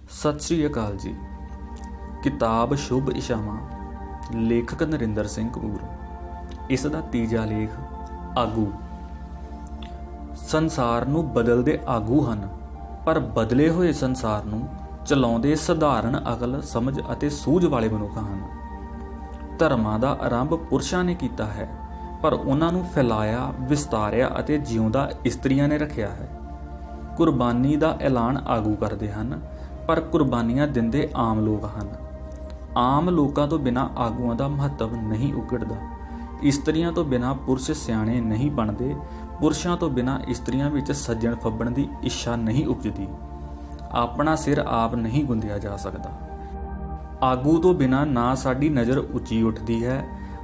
ਸਤਿ ਸ਼੍ਰੀ ਅਕਾਲ ਜੀ। ਕਿਤਾਬ ਸ਼ੁਭ ਇਛਾਵਾਂ, ਲੇਖਕ ਨਰਿੰਦਰ ਸਿੰਘ ਕਪੂਰ। ਇਸ ਦਾ ਤੀਜਾ ਲੇਖ ਆਗੂ। ਸੰਸਾਰ ਨੂੰ ਬਦਲਦੇ ਆਗੂ ਹਨ, ਪਰ ਬਦਲੇ ਹੋਏ ਸੰਸਾਰ ਨੂੰ ਚਲਾਉਂਦੇ ਸਧਾਰਨ ਅਕਲ, ਸਮਝ ਅਤੇ ਸੂਝ ਵਾਲੇ ਮਨੁੱਖ ਹਨ। ਧਰਮਾਂ ਦਾ ਆਰੰਭ ਪੁਰਸ਼ਾਂ ਨੇ ਕੀਤਾ ਹੈ, ਪਰ ਉਹਨਾਂ ਨੂੰ ਫੈਲਾਇਆ, ਵਿਸਤਾਰਿਆ ਅਤੇ ਜਿਉਂਦਾ ਇਸਤਰੀਆਂ ਨੇ ਰੱਖਿਆ ਹੈ। ਕੁਰਬਾਨੀ ਦਾ ਐਲਾਨ ਆਗੂ ਕਰਦੇ ਹਨ, ਪਰ ਕੁਰਬਾਨੀਆਂ ਦਿੰਦੇ ਆਮ ਲੋਕ ਹਨ। ਆਮ ਲੋਕਾਂ ਤੋਂ ਬਿਨਾਂ ਆਗੂਆਂ ਦਾ ਮਹੱਤਵ ਨਹੀਂ ਉਘੜਦਾ। ਇਸਤਰੀਆਂ ਤੋਂ ਬਿਨਾਂ ਪੁਰਸ਼ ਸਿਆਣੇ ਨਹੀਂ ਬਣਦੇ। ਪੁਰਸ਼ਾਂ ਤੋਂ ਬਿਨਾਂ ਇਸਤਰੀਆਂ ਵਿੱਚ ਸੱਜਣ ਫੱਬਣ ਦੀ ਇੱਛਾ ਨਹੀਂ ਉਪਜਦੀ। ਆਪਣਾ ਸਿਰ ਆਪ ਨਹੀਂ ਗੁੰਦਿਆ ਜਾ ਸਕਦਾ। ਆਗੂ ਤੋਂ ਬਿਨਾਂ ਨਾ ਸਾਡੀ ਨਜ਼ਰ ਉੱਚੀ ਉੱਠਦੀ ਹੈ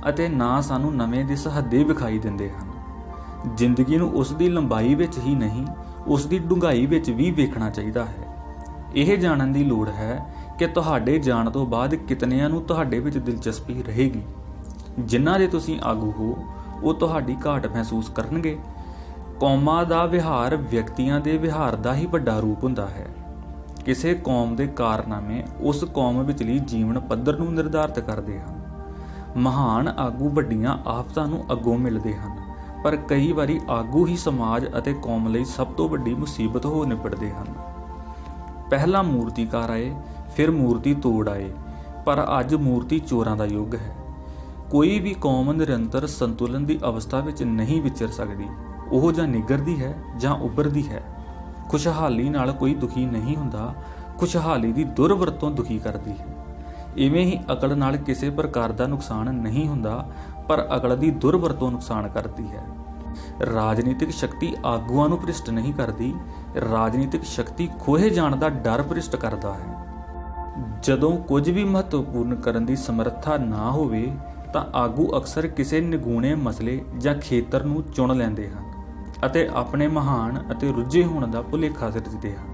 ਅਤੇ ਨਾ ਸਾਨੂੰ ਨਵੇਂ ਦਿਸਹੱਦੇ ਵਿਖਾਈ ਦਿੰਦੇ ਹਨ। ਜ਼ਿੰਦਗੀ ਨੂੰ ਉਸ ਦੀ ਲੰਬਾਈ ਵਿੱਚ ਹੀ ਨਹੀਂ, ਉਸ ਦੀ ਡੂੰਘਾਈ ਵਿੱਚ ਵੀ ਵੇਖਣਾ ਚਾਹੀਦਾ ਹੈ। ਇਹ ਜਾਣਨ ਦੀ ਲੋੜ ਹੈ ਕਿ ਤੁਹਾਡੇ ਜਾਣ ਤੋਂ ਬਾਅਦ ਕਿਤਨਿਆਂ ਨੂੰ ਤੁਹਾਡੇ ਵਿੱਚ ਦਿਲਚਸਪੀ ਰਹੇਗੀ। ਜਿਨ੍ਹਾਂ ਦੇ ਤੁਸੀਂ ਆਗੂ ਹੋ, ਉਹ ਤੁਹਾਡੀ ਘਾਟ ਮਹਿਸੂਸ ਕਰਨਗੇ। ਕੌਮਾਂ ਦਾ ਵਿਹਾਰ ਵਿਅਕਤੀਆਂ ਦੇ ਵਿਹਾਰ ਦਾ ਹੀ ਵੱਡਾ ਰੂਪ ਹੁੰਦਾ ਹੈ। ਕਿਸੇ ਕੌਮ ਦੇ ਕਾਰਨਾਮੇ ਉਸ ਕੌਮ ਵਿਚਲੀ ਜੀਵਨ ਪੱਧਰ ਨੂੰ ਨਿਰਧਾਰਤ ਕਰਦੇ ਹਨ। ਮਹਾਨ ਆਗੂ ਵੱਡੀਆਂ ਆਫਤਾਂ ਨੂੰ ਅੱਗੋਂ ਮਿਲਦੇ ਹਨ, ਪਰ ਕਈ ਵਾਰੀ ਆਗੂ ਹੀ ਸਮਾਜ ਅਤੇ ਕੌਮ ਲਈ ਸਭ ਤੋਂ ਵੱਡੀ ਮੁਸੀਬਤ ਹੋ ਨਿਬੜਦੇ ਹਨ। ਪਹਿਲਾਂ ਮੂਰਤੀਕਾਰ ਆਏ, ਫਿਰ ਮੂਰਤੀ ਤੋੜ ਆਏ, ਪਰ ਅੱਜ ਮੂਰਤੀ ਚੋਰਾਂ ਦਾ ਯੁੱਗ ਹੈ। ਕੋਈ ਵੀ ਕੌਮ ਨਿਰੰਤਰ ਸੰਤੁਲਨ ਦੀ ਅਵਸਥਾ ਵਿੱਚ ਨਹੀਂ ਵਿਚਰ ਸਕਦੀ। ਉਹ ਜਾਂ ਨਿੱਘਰਦੀ ਹੈ ਜਾਂ ਉੱਭਰਦੀ ਹੈ। ਖੁਸ਼ਹਾਲੀ ਨਾਲ ਕੋਈ ਦੁਖੀ ਨਹੀਂ ਹੁੰਦਾ, ਖੁਸ਼ਹਾਲੀ ਦੀ ਦੁਰਵਰਤੋਂ ਦੁਖੀ ਕਰਦੀ ਹੈ। ਇਵੇਂ ਹੀ ਅਕਲ ਨਾਲ ਕਿਸੇ ਪ੍ਰਕਾਰ ਦਾ ਨੁਕਸਾਨ ਨਹੀਂ ਹੁੰਦਾ, ਪਰ ਅਕਲ ਦੀ ਦੁਰਵਰਤੋਂ ਨੁਕਸਾਨ ਕਰਦੀ ਹੈ। ਰਾਜਨੀਤਿਕ ਸ਼ਕਤੀ ਆਗੂਆਂ ਨੂੰ ਭ੍ਰਿਸ਼ਟ ਨਹੀਂ ਕਰਦੀ, ਰਾਜਨੀਤਿਕ ਸ਼ਕਤੀ ਖੋਹੇ ਜਾਣ ਦਾ ਡਰ ਭ੍ਰਿਸ਼ਟ ਕਰਦਾ ਹੈ। ਜਦੋਂ ਕੁਝ ਵੀ ਮਹੱਤਵਪੂਰਨ ਕਰਨ ਦੀ ਸਮਰੱਥਾ ਨਾ ਹੋਵੇ ਤਾਂ ਆਗੂ ਅਕਸਰ ਕਿਸੇ ਨਿਗੂਣੇ ਮਸਲੇ ਜਾਂ ਖੇਤਰ ਨੂੰ ਚੁਣ ਲੈਂਦੇ ਹਨ ਅਤੇ ਆਪਣੇ ਮਹਾਨ ਅਤੇ ਰੁੱਝੇ ਹੋਣ ਦਾ ਭੁਲੇਖਾ ਸਿਰਜਦੇ ਹਨ।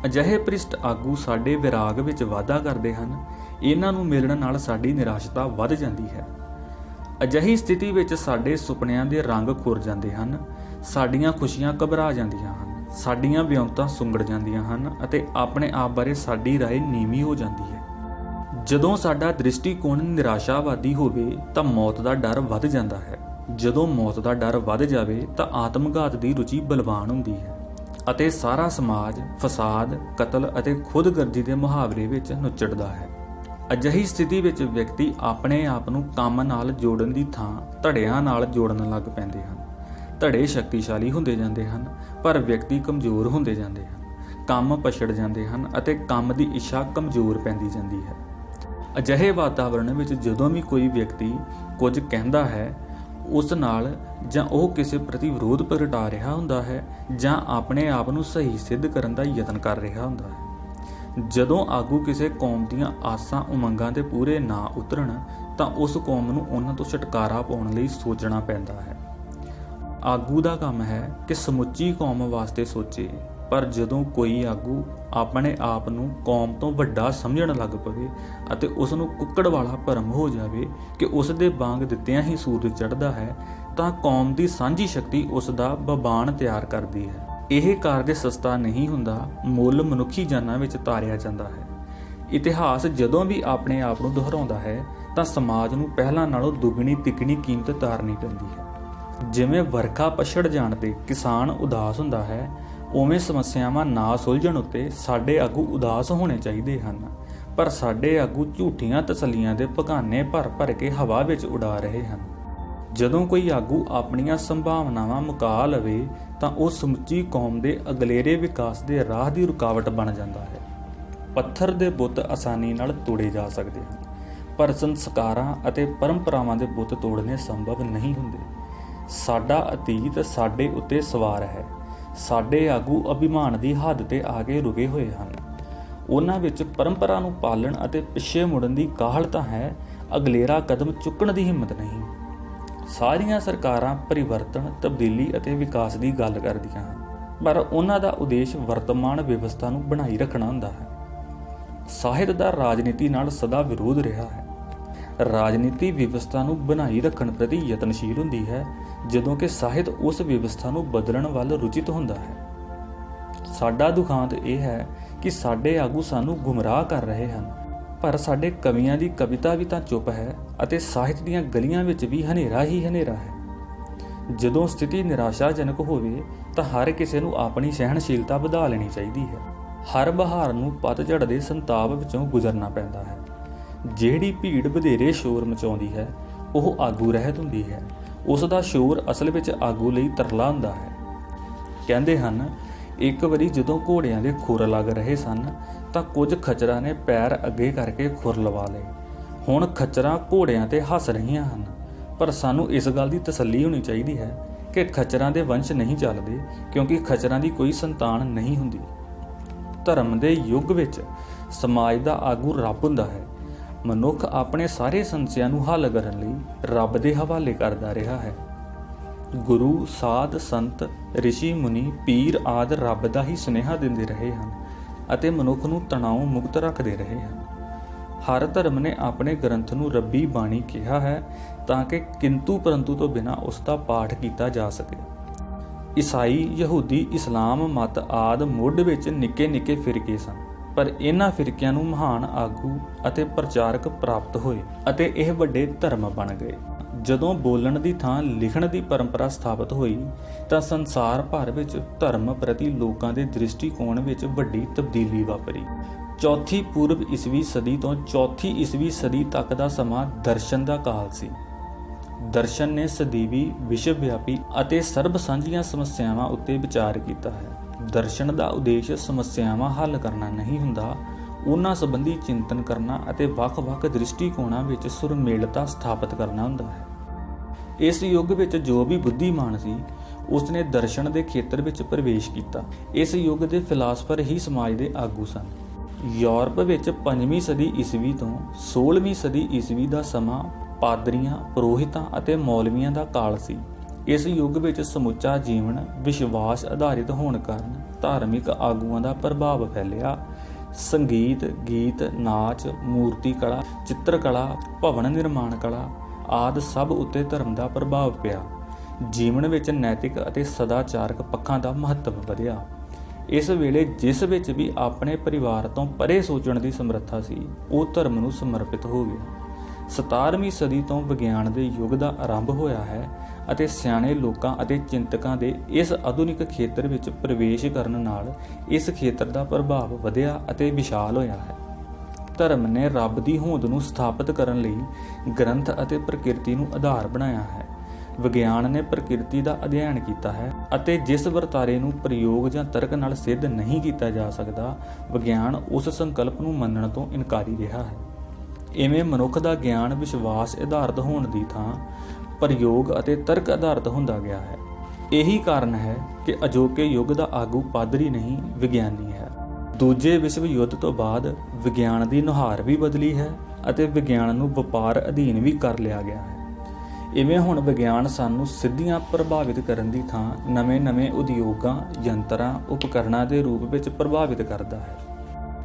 ਅਜਿਹੇ ਭ੍ਰਿਸ਼ਟ ਆਗੂ ਸਾਡੇ ਵਿਰਾਗ ਵਿੱਚ ਵਾਧਾ ਕਰਦੇ ਹਨ। ਇਹਨਾਂ ਨੂੰ ਮਿਲਣ ਨਾਲ ਸਾਡੀ ਨਿਰਾਸ਼ਤਾ ਵੱਧ ਜਾਂਦੀ ਹੈ। ਅਜਿਹੀ ਸਥਿਤੀ ਵਿੱਚ ਸਾਡੇ ਸੁਪਨਿਆਂ ਦੇ ਰੰਗ ਖੁਰ ਜਾਂਦੇ ਹਨ, ਸਾਡੀਆਂ ਖੁਸ਼ੀਆਂ ਘਬਰਾ ਜਾਂਦੀਆਂ ਹਨ, ਸਾਡੀਆਂ ਵਿਉਂਤਾਂ ਸੁੰਗੜ ਜਾਂਦੀਆਂ ਹਨ ਅਤੇ ਆਪਣੇ ਆਪ ਬਾਰੇ ਸਾਡੀ ਰਾਏ ਨੀਵੀਂ ਹੋ ਜਾਂਦੀ ਹੈ। ਜਦੋਂ ਸਾਡਾ ਦ੍ਰਿਸ਼ਟੀਕੋਣ ਨਿਰਾਸ਼ਾਵਾਦੀ ਹੋਵੇ ਤਾਂ ਮੌਤ ਦਾ ਡਰ ਵੱਧ ਜਾਂਦਾ ਹੈ। ਜਦੋਂ ਮੌਤ ਦਾ ਡਰ ਵੱਧ ਜਾਵੇ ਤਾਂ ਆਤਮਘਾਤ ਦੀ ਰੁਚੀ ਬਲਵਾਨ ਹੁੰਦੀ ਹੈ ਅਤੇ ਸਾਰਾ ਸਮਾਜ ਫਸਾਦ, ਕਤਲ ਅਤੇ ਖੁਦਗਰਜ਼ੀ ਦੇ ਮੁਹਾਵਰੇ ਵਿੱਚ ਨੁੱਚੜਦਾ ਹੈ। ਅਜਿਹੀ ਸਥਿਤੀ ਵਿੱਚ ਵਿਅਕਤੀ ਆਪਣੇ ਆਪ ਨੂੰ ਕੰਮ ਨਾਲ ਜੋੜਨ ਦੀ ਥਾਂ ਧੜਿਆਂ ਨਾਲ ਜੋੜਨ ਲੱਗ ਪੈਂਦੇ ਹਨ। ਧੜੇ ਸ਼ਕਤੀਸ਼ਾਲੀ ਹੁੰਦੇ ਜਾਂਦੇ ਹਨ, ਪਰ ਵਿਅਕਤੀ ਕਮਜ਼ੋਰ ਹੁੰਦੇ ਜਾਂਦੇ ਹਨ। ਕੰਮ ਪਛੜ ਜਾਂਦੇ ਹਨ ਅਤੇ ਕੰਮ ਦੀ ਇੱਛਾ ਕਮਜ਼ੋਰ ਪੈਂਦੀ ਜਾਂਦੀ ਹੈ। ਅਜਿਹੇ ਵਾਤਾਵਰਣ ਵਿੱਚ ਜਦੋਂ ਵੀ ਕੋਈ ਵਿਅਕਤੀ ਕੁਝ ਕਹਿੰਦਾ ਹੈ, ਉਸ ਨਾਲ ਜਾਂ ਉਹ ਕਿਸੇ ਪ੍ਰਤੀ ਵਿਰੋਧ ਪ੍ਰਗਟਾ ਰਿਹਾ ਹੁੰਦਾ ਹੈ ਜਾਂ ਆਪਣੇ ਆਪ ਨੂੰ ਸਹੀ ਸਿੱਧ ਕਰਨ ਦਾ ਯਤਨ ਕਰ ਰਿਹਾ ਹੁੰਦਾ ਹੈ। ਜਦੋਂ ਆਗੂ ਕਿਸੇ ਕੌਮ ਦੀਆਂ ਆਸਾਂ ਉਮੰਗਾਂ ਤੇ ਪੂਰੇ ਨਾ ਉਤਰਨ ਤਾਂ ਉਸ ਕੌਮ ਨੂੰ ਉਹਨਾਂ ਤੋਂ ਛੁਟਕਾਰਾ ਪਾਉਣ ਲਈ ਸੋਚਣਾ ਪੈਂਦਾ ਹੈ। ਆਗੂ ਦਾ ਕੰਮ ਹੈ ਕਿ ਸਮੁੱਚੀ ਕੌਮ ਵਾਸਤੇ ਸੋਚੇ, ਪਰ ਜਦੋਂ ਕੋਈ ਆਗੂ ਆਪਣੇ ਆਪ ਨੂੰ ਕੌਮ ਤੋਂ ਵੱਡਾ ਸਮਝਣ ਲੱਗ ਪਵੇ ਅਤੇ ਉਸ ਨੂੰ ਕੁੱਕੜ ਵਾਲਾ ਭਰਮ ਹੋ ਜਾਵੇ ਕਿ ਉਸ ਦੇ ਵਾਂਗ ਦਿੱਤਿਆਂ ਹੀ ਸੂਰਜ ਚੜ੍ਹਦਾ ਹੈ, ਤਾਂ ਕੌਮ ਦੀ ਸਾਂਝੀ ਸ਼ਕਤੀ ਉਸ ਦਾ ਬਬਾਨ ਤਿਆਰ ਕਰਦੀ ਹੈ। ਇਹ ਕਾਰਜ ਸਸਤਾ ਨਹੀਂ ਹੁੰਦਾ, ਮੁੱਲ ਮਨੁੱਖੀ ਜਾਨਾਂ ਵਿੱਚ ਤਾਰਿਆ ਜਾਂਦਾ ਹੈ। ਇਤਿਹਾਸ ਜਦੋਂ ਵੀ ਆਪਣੇ ਆਪ ਨੂੰ ਦੁਹਰਾਉਂਦਾ ਹੈ ਤਾਂ ਸਮਾਜ ਨੂੰ ਪਹਿਲਾਂ ਨਾਲੋਂ ਦੁੱਗਣੀ ਤਿੱਗਣੀ ਕੀਮਤ ਤਾਰਨੀ ਪੈਂਦੀ ਹੈ। ਜਿਵੇਂ ਵਰਖਾ ਪਛੜ ਜਾਣ 'ਤੇ ਕਿਸਾਨ ਉਦਾਸ ਹੁੰਦਾ ਹੈ, ਉਵੇਂ ਸਮੱਸਿਆਵਾਂ ਨਾ ਸੁਲਝਣ ਉੱਤੇ ਸਾਡੇ ਆਗੂ ਉਦਾਸ ਹੋਣੇ ਚਾਹੀਦੇ ਹਨ, ਪਰ ਸਾਡੇ ਆਗੂ ਝੂਠੀਆਂ ਤਸੱਲੀਆਂ ਦੇ ਭਗਾਨੇ ਭਰ ਭਰ ਕੇ ਹਵਾ ਵਿੱਚ ਉਡਾ ਰਹੇ ਹਨ। ਜਦੋਂ ਕੋਈ ਆਗੂ ਆਪਣੀਆਂ ਸੰਭਾਵਨਾਵਾਂ ਮੁਕਾ ਲਵੇ ਤਾਂ ਉਹ ਸਮੁੱਚੀ ਕੌਮ ਦੇ ਅਗਲੇਰੇ ਵਿਕਾਸ ਦੇ ਰਾਹ ਦੀ ਰੁਕਾਵਟ ਬਣ ਜਾਂਦਾ ਹੈ। ਪੱਥਰ ਦੇ ਬੁੱਤ ਆਸਾਨੀ ਨਾਲ ਤੋੜੇ ਜਾ ਸਕਦੇ ਹਨ, ਪਰ ਸੰਸਕਾਰਾਂ ਅਤੇ ਪਰੰਪਰਾਵਾਂ ਦੇ ਬੁੱਤ ਤੋੜਨੇ ਸੰਭਵ ਨਹੀਂ ਹੁੰਦੇ। ਸਾਡਾ ਅਤੀਤ ਸਾਡੇ ਉੱਤੇ ਸਵਾਰ ਹੈ। ਸਾਡੇ ਆਗੂ ਅਭਿਮਾਨ ਦੀ ਹੱਦ ਤੇ ਆ ਕੇ ਰੁਕੇ ਹੋਏ ਹਨ। ਉਹਨਾਂ ਵਿੱਚ ਪਰੰਪਰਾ ਨੂੰ ਪਾਲਣ ਅਤੇ ਪਿੱਛੇ ਮੁੜਨ ਦੀ ਕਾਹਲ ਤਾਂ ਹੈ, ਅਗਲੇਰਾ ਕਦਮ ਚੁੱਕਣ ਦੀ ਹਿੰਮਤ ਨਹੀਂ। ਸਾਰੀਆਂ ਸਰਕਾਰਾਂ ਪਰਿਵਰਤਨ, ਤਬਦੀਲੀ ਅਤੇ ਵਿਕਾਸ ਦੀ ਗੱਲ ਕਰਦੀਆਂ ਹਨ, ਪਰ ਉਹਨਾਂ ਦਾ ਉਦੇਸ਼ ਵਰਤਮਾਨ ਵਿਵਸਥਾ ਨੂੰ ਬਣਾਈ ਰੱਖਣਾ ਹੁੰਦਾ ਹੈ। ਸਾਹਿਤ ਦਾ ਰਾਜਨੀਤੀ ਨਾਲ ਸਦਾ ਵਿਰੋਧ ਰਿਹਾ ਹੈ। ਰਾਜਨੀਤੀ ਵਿਵਸਥਾ ਨੂੰ ਬਣਾਈ ਰੱਖਣ ਪ੍ਰਤੀ ਯਤਨਸ਼ੀਲ ਹੁੰਦੀ ਹੈ, ਜਦੋਂ ਕਿ ਸਾਹਿਤ ਉਸ ਵਿਵਸਥਾ ਨੂੰ ਬਦਲਣ ਵੱਲ ਰੁਚਿਤ ਹੁੰਦਾ ਹੈ। ਸਾਡਾ ਦੁਖਾਂਤ ਇਹ ਹੈ ਕਿ ਸਾਡੇ ਆਗੂ ਸਾਨੂੰ ਗੁੰਮਰਾਹ ਕਰ ਰਹੇ ਹਨ, ਪਰ ਸਾਡੇ ਕਵੀਆਂ ਦੀ ਕਵਿਤਾ ਵੀ ਤਾਂ ਚੁੱਪ ਹੈ ਅਤੇ ਸਾਹਿਤ ਦੀਆਂ ਗਲੀਆਂ ਵਿੱਚ ਵੀ ਹਨੇਰਾ ਹੀ ਹਨੇਰਾ ਹੈ। ਜਦੋਂ ਸਥਿਤੀ ਨਿਰਾਸ਼ਾਜਨਕ ਹੋਵੇ ਤਾਂ ਹਰ ਕਿਸੇ ਨੂੰ ਆਪਣੀ ਸਹਿਣਸ਼ੀਲਤਾ ਵਧਾ ਲੈਣੀ ਚਾਹੀਦੀ ਹੈ। ਹਰ ਬਹਾਰ ਨੂੰ ਪਤਝੜ ਦੇ ਸੰਤਾਪ ਵਿੱਚੋਂ ਗੁਜ਼ਰਨਾ ਪੈਂਦਾ ਹੈ। ਜਿਹੜੀ ਭੀੜ ਵਧੇਰੇ ਸ਼ੋਰ ਮਚਾਉਂਦੀ ਹੈ ਉਹ ਆਗੂ ਰਹਿਤ ਹੁੰਦੀ ਹੈ। ਉਸ ਦਾ ਸ਼ੋਰ ਅਸਲ ਵਿੱਚ ਆਗੂ ਲਈ ਤਰਲਾ ਹੁੰਦਾ ਹੈ। ਕਹਿੰਦੇ ਹਨ, ਇੱਕ ਵਾਰੀ ਜਦੋਂ ਘੋੜਿਆਂ ਦੇ ਖੁਰ ਲੱਗ ਰਹੇ ਸਨ ਤਾਂ ਕੁਝ ਖੱਚਰਾਂ ਨੇ ਪੈਰ ਅੱਗੇ ਕਰਕੇ ਖੁਰ ਲਵਾ ਲਏ। ਹੁਣ ਖੱਚਰਾਂ ਘੋੜਿਆਂ ਤੇ ਹੱਸ ਰਹੀਆਂ ਹਨ, ਪਰ ਸਾਨੂੰ ਇਸ ਗੱਲ ਦੀ ਤਸੱਲੀ ਹੋਣੀ ਚਾਹੀਦੀ ਹੈ ਕਿ ਖੱਚਰਾਂ ਦੇ ਵੰਸ਼ ਨਹੀਂ ਚੱਲਦੇ, ਕਿਉਂਕਿ ਖੱਚਰਾਂ ਦੀ ਕੋਈ ਸੰਤਾਨ ਨਹੀਂ ਹੁੰਦੀ। ਧਰਮ ਦੇ ਯੁੱਗ ਵਿੱਚ ਸਮਾਜ ਦਾ ਆਗੂ ਰੱਬ ਹੁੰਦਾ ਹੈ। ਮਨੁੱਖ ਆਪਣੇ ਸਾਰੇ ਸਮੱਸਿਆ ਨੂੰ ਹੱਲ ਕਰਨ ਲਈ ਰੱਬ ਦੇ ਹਵਾਲੇ ਕਰਦਾ ਰਿਹਾ ਹੈ। ਗੁਰੂ, ਸਾਧ, ਸੰਤ, ਰਿਸ਼ੀ, ਮੁਨੀ, ਪੀਰ ਆਦਿ ਰੱਬ ਦਾ ਹੀ ਸੁਨੇਹਾ ਦਿੰਦੇ ਰਹੇ ਹਨ ਅਤੇ ਮਨੁੱਖ ਨੂੰ ਤਣਾਅ ਮੁਕਤ ਰੱਖਦੇ ਰਹੇ ਹਨ। ਹਰ ਧਰਮ ਨੇ ਆਪਣੇ ਗ੍ਰੰਥ ਨੂੰ ਰੱਬੀ ਬਾਣੀ ਕਿਹਾ ਹੈ ਤਾਂ ਕਿ ਕਿੰਤੂ ਪਰੰਤੂ ਤੋਂ ਬਿਨਾਂ ਉਸ ਦਾ ਪਾਠ ਕੀਤਾ ਜਾ ਸਕੇ। ਈਸਾਈ, ਯਹੂਦੀ, ਇਸਲਾਮ ਮਤ ਆਦਿ ਮੁੱਢ ਵਿੱਚ ਨਿੱਕੇ ਨਿੱਕੇ ਫਿਰਕੇ ਸਨ, ਪਰ ਇਹਨਾਂ ਫਿਰਕਿਆਂ ਨੂੰ ਮਹਾਨ ਆਗੂ ਅਤੇ ਪ੍ਰਚਾਰਕ ਪ੍ਰਾਪਤ ਹੋਏ ਅਤੇ ਇਹ ਵੱਡੇ ਧਰਮ ਬਣ ਗਏ। ਜਦੋਂ ਬੋਲਣ ਦੀ ਥਾਂ ਲਿਖਣ ਦੀ ਪਰੰਪਰਾ ਸਥਾਪਿਤ ਹੋਈ ਤਾਂ ਸੰਸਾਰ ਭਰ ਵਿੱਚ ਧਰਮ ਪ੍ਰਤੀ ਲੋਕਾਂ ਦੇ ਦ੍ਰਿਸ਼ਟੀਕੋਣ ਵਿੱਚ ਵੱਡੀ ਤਬਦੀਲੀ ਵਾਪਰੀ। ਚੌਥੀ ਪੂਰਵ ਈਸਵੀ ਸਦੀ ਤੋਂ ਚੌਥੀ ਈਸਵੀ ਸਦੀ ਤੱਕ ਦਾ ਸਮਾਂ ਦਰਸ਼ਨ ਦਾ ਕਾਲ ਸੀ। ਦਰਸ਼ਨ ਨੇ ਸਦੀਵੀ, ਵਿਸ਼ਵ ਵਿਆਪੀ ਅਤੇ ਸਰਬ ਸਾਂਝੀਆਂ ਸਮੱਸਿਆਵਾਂ ਉੱਤੇ ਵਿਚਾਰ ਕੀਤਾ ਹੈ। ਦਰਸ਼ਨ ਦਾ ਉਦੇਸ਼ ਸਮੱਸਿਆਵਾਂ ਹੱਲ ਕਰਨਾ ਨਹੀਂ ਹੁੰਦਾ, ਉਹਨਾਂ ਸੰਬੰਧੀ ਚਿੰਤਨ ਕਰਨਾ ਅਤੇ ਵੱਖ-ਵੱਖ ਦ੍ਰਿਸ਼ਟੀਕੋਣਾਂ ਵਿੱਚ ਸੁਰਮੇਲਤਾ ਸਥਾਪਿਤ ਕਰਨਾ ਹੁੰਦਾ ਹੈ। ਇਸ ਯੁੱਗ ਵਿੱਚ ਜੋ ਵੀ ਬੁੱਧੀਮਾਨ ਸੀ ਉਸਨੇ ਦਰਸ਼ਨ ਦੇ ਖੇਤਰ ਵਿੱਚ ਪ੍ਰਵੇਸ਼ ਕੀਤਾ। ਇਸ ਯੁੱਗ ਦੇ ਫਿਲਾਸਫਰ ਹੀ ਸਮਾਜ ਦੇ ਆਗੂ ਸਨ। ਯੂਰਪ ਵਿੱਚ 5ਵੀਂ ਸਦੀ ਈਸਵੀ ਤੋਂ 16ਵੀਂ ਸਦੀ ਈਸਵੀ ਦਾ ਸਮਾਂ ਪਾਦਰੀਆਂ, ਪੁਰੋਹਿਤਾਂ ਅਤੇ ਮੌਲਵੀਆਂ ਦਾ ਕਾਲ ਸੀ। ਇਸ ਯੁੱਗ ਵਿੱਚ ਸਮੁੱਚਾ ਜੀਵਨ ਵਿਸ਼ਵਾਸ ਆਧਾਰਿਤ ਹੋਣ ਕਾਰਨ ਧਾਰਮਿਕ ਆਗੂਆਂ ਦਾ ਪ੍ਰਭਾਵ ਫੈਲਿਆ। ਸੰਗੀਤ, ਗੀਤ, ਨਾਚ, ਮੂਰਤੀ ਕਲਾ, ਚਿੱਤਰਕਲਾ, ਭਵਨ ਨਿਰਮਾਣ ਕਲਾ ਆਦਿ ਸਭ ਉੱਤੇ ਧਰਮ ਦਾ ਪ੍ਰਭਾਵ ਪਿਆ। ਜੀਵਨ ਵਿੱਚ ਨੈਤਿਕ ਅਤੇ ਸਦਾਚਾਰਕ ਪੱਖਾਂ ਦਾ ਮਹੱਤਵ ਵਧਿਆ। ਇਸ ਵੇਲੇ ਜਿਸ ਵਿੱਚ ਵੀ ਆਪਣੇ ਪਰਿਵਾਰ ਤੋਂ ਪਰੇ ਸੋਚਣ ਦੀ ਸਮਰੱਥਾ ਸੀ ਉਹ ਧਰਮ ਨੂੰ ਸਮਰਪਿਤ ਹੋ ਗਿਆ। 17ਵੀਂ ਸਦੀ ਤੋਂ ਵਿਗਿਆਨ ਦੇ ਯੁੱਗ ਦਾ ਆਰੰਭ ਹੋਇਆ ਹੈ ਅਤੇ ਸਿਆਣੇ ਲੋਕਾਂ ਅਤੇ ਚਿੰਤਕਾਂ ਦੇ ਇਸ ਆਧੁਨਿਕ ਖੇਤਰ ਵਿੱਚ ਪ੍ਰਵੇਸ਼ ਕਰਨ ਨਾਲ ਇਸ ਖੇਤਰ ਦਾ ਪ੍ਰਭਾਵ ਵਧਿਆ ਅਤੇ ਵਿਸ਼ਾਲ ਹੋਇਆ ਹੈ। ਧਰਮ ਨੇ ਰੱਬ ਦੀ ਹੋਂਦ ਨੂੰ ਸਥਾਪਿਤ ਕਰਨ ਲਈ ਗ੍ਰੰਥ ਅਤੇ ਪ੍ਰਕਿਰਤੀ ਨੂੰ ਆਧਾਰ ਬਣਾਇਆ ਹੈ। ਵਿਗਿਆਨ ਨੇ ਪ੍ਰਕਿਰਤੀ ਦਾ ਅਧਿਐਨ ਕੀਤਾ ਹੈ ਅਤੇ ਜਿਸ ਵਰਤਾਰੇ ਨੂੰ ਪ੍ਰਯੋਗ ਜਾਂ ਤਰਕ ਨਾਲ ਸਿੱਧ ਨਹੀਂ ਕੀਤਾ ਜਾ ਸਕਦਾ, ਵਿਗਿਆਨ ਉਸ ਸੰਕਲਪ ਨੂੰ ਮੰਨਣ ਤੋਂ ਇਨਕਾਰੀ ਰਿਹਾ ਹੈ। ਇਵੇਂ ਮਨੁੱਖ ਦਾ ਗਿਆਨ ਵਿਸ਼ਵਾਸ ਆਧਾਰਿਤ ਹੋਣ ਦੀ ਥਾਂ ਪ੍ਰਯੋਗ ਅਤੇ ਤਰਕ ਆਧਾਰਿਤ ਹੁੰਦਾ ਗਿਆ ਹੈ। ਇਹੀ ਕਾਰਨ ਹੈ ਕਿ ਅਜੋਕੇ ਯੁੱਗ ਦਾ ਆਗੂ ਪਾਦਰੀ ਨਹੀਂ, ਵਿਗਿਆਨੀ ਹੈ। ਦੂਜੇ ਵਿਸ਼ਵ ਯੁੱਧ ਤੋਂ ਬਾਅਦ ਵਿਗਿਆਨ ਦੀ ਨੁਹਾਰ ਵੀ ਬਦਲੀ ਹੈ ਅਤੇ ਵਿਗਿਆਨ ਨੂੰ ਵਪਾਰ ਅਧੀਨ ਵੀ ਕਰ ਲਿਆ ਗਿਆ ਹੈ। ਇਵੇਂ ਹੁਣ ਵਿਗਿਆਨ ਸਾਨੂੰ ਸਿੱਧੀਆਂ ਪ੍ਰਭਾਵਿਤ ਕਰਨ ਦੀ ਥਾਂ ਨਵੇਂ-ਨਵੇਂ ਉਦਯੋਗਾਂ, ਯੰਤਰਾਂ, ਉਪਕਰਨਾਂ ਦੇ ਰੂਪ ਵਿੱਚ ਪ੍ਰਭਾਵਿਤ ਕਰਦਾ ਹੈ।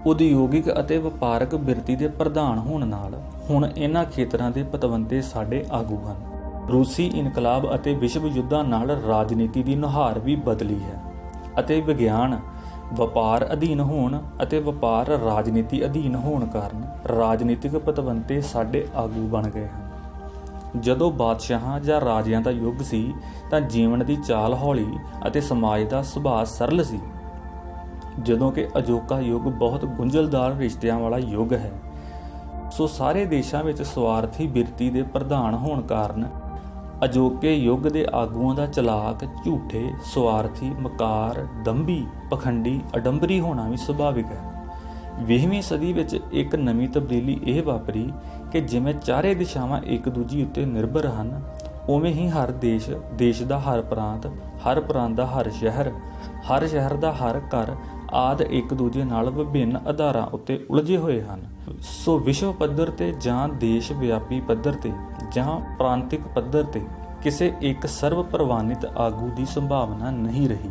ਉਦਯੋਗਿਕ ਅਤੇ ਵਪਾਰਕ ਬਿਰਤੀ ਦੇ ਪ੍ਰਧਾਨ ਹੋਣ ਨਾਲ ਹੁਣ ਇਹਨਾਂ ਖੇਤਰਾਂ ਦੇ ਪਤਵੰਤੇ ਸਾਡੇ ਆਗੂ ਹਨ। ਰੂਸੀ ਇਨਕਲਾਬ ਅਤੇ ਵਿਸ਼ਵ ਯੁੱਧਾਂ ਨਾਲ ਰਾਜਨੀਤੀ ਦੀ ਨੁਹਾਰ ਵੀ ਬਦਲੀ ਹੈ ਅਤੇ ਵਿਗਿਆਨ ਵਪਾਰ ਅਧੀਨ ਹੋਣ ਅਤੇ ਵਪਾਰ ਰਾਜਨੀਤੀ ਅਧੀਨ ਹੋਣ ਕਾਰਨ ਰਾਜਨੀਤਿਕ ਪਤਵੰਤੇ ਸਾਡੇ ਆਗੂ ਬਣ ਗਏ ਹਨ। ਜਦੋਂ ਬਾਦਸ਼ਾਹਾਂ ਜਾਂ ਰਾਜਿਆਂ ਦਾ ਯੁੱਗ ਸੀ ਤਾਂ ਜੀਵਨ ਦੀ ਚਾਲ ਹੌਲੀ ਅਤੇ ਸਮਾਜ ਦਾ ਸੁਭਾਅ ਸਰਲ ਸੀ, ਜਦੋਂ ਕਿ ਅਜੋਕਾ ਯੁੱਗ ਬਹੁਤ ਗੁੰਝਲਦਾਰ ਰਿਸ਼ਤਿਆਂ ਵਾਲਾ ਯੁੱਗ ਹੈ। ਸੋ ਸਾਰੇ ਦੇਸ਼ਾਂ ਵਿੱਚ ਸਵਾਰਥੀ ਬਿਰਤੀ ਦੇ ਪ੍ਰਧਾਨ ਹੋਣ ਕਾਰਨ ਅਜੋਕੇ ਯੁੱਗ ਦੇ ਆਗੂਆਂ ਦਾ ਚਲਾਕ, ਝੂਠੇ, ਸਵਾਰਥੀ, ਮਕਾਰ, ਦੰਭੀ, ਪਖੰਡੀ, ਅਡੰਬਰੀ ਹੋਣਾ ਵੀ ਸੁਭਾਵਿਕ ਹੈ। 20ਵੀਂ ਸਦੀ ਵਿੱਚ ਇੱਕ ਨਵੀਂ ਤਬਦੀਲੀ ਇਹ ਵਾਪਰੀ ਕਿ ਜਿਵੇਂ ਚਾਰੇ ਦਿਸ਼ਾਵਾਂ ਇੱਕ ਦੂਜੀ ਉੱਤੇ ਨਿਰਭਰ ਹਨ, ਉਵੇਂ ਹੀ ਹਰ ਦੇਸ਼ ਦਾ ਹਰ ਪ੍ਰਾਂਤ ਦਾ ਹਰ ਸ਼ਹਿਰ ਦਾ ਹਰ ਘਰ ਆਦਿ ਇੱਕ ਦੂਜੇ ਨਾਲ ਵਿਭਿੰਨ ਆਧਾਰਾਂ ਉੱਤੇ ਉਲਝੇ ਹੋਏ ਹਨ। ਸੋ ਵਿਸ਼ਵ ਪੱਧਰ ਤੇ ਜਾਂ ਦੇਸ਼ ਵਿਆਪੀ ਪੱਧਰ ਤੇ ਜਾਂ ਪ੍ਰਾਂਤਿਕ ਪੱਧਰ ਤੇ ਕਿਸੇ ਇੱਕ ਸਰਵ ਪ੍ਰਵਾਨਿਤ ਆਗੂ ਦੀ ਸੰਭਾਵਨਾ ਨਹੀਂ ਰਹੀ।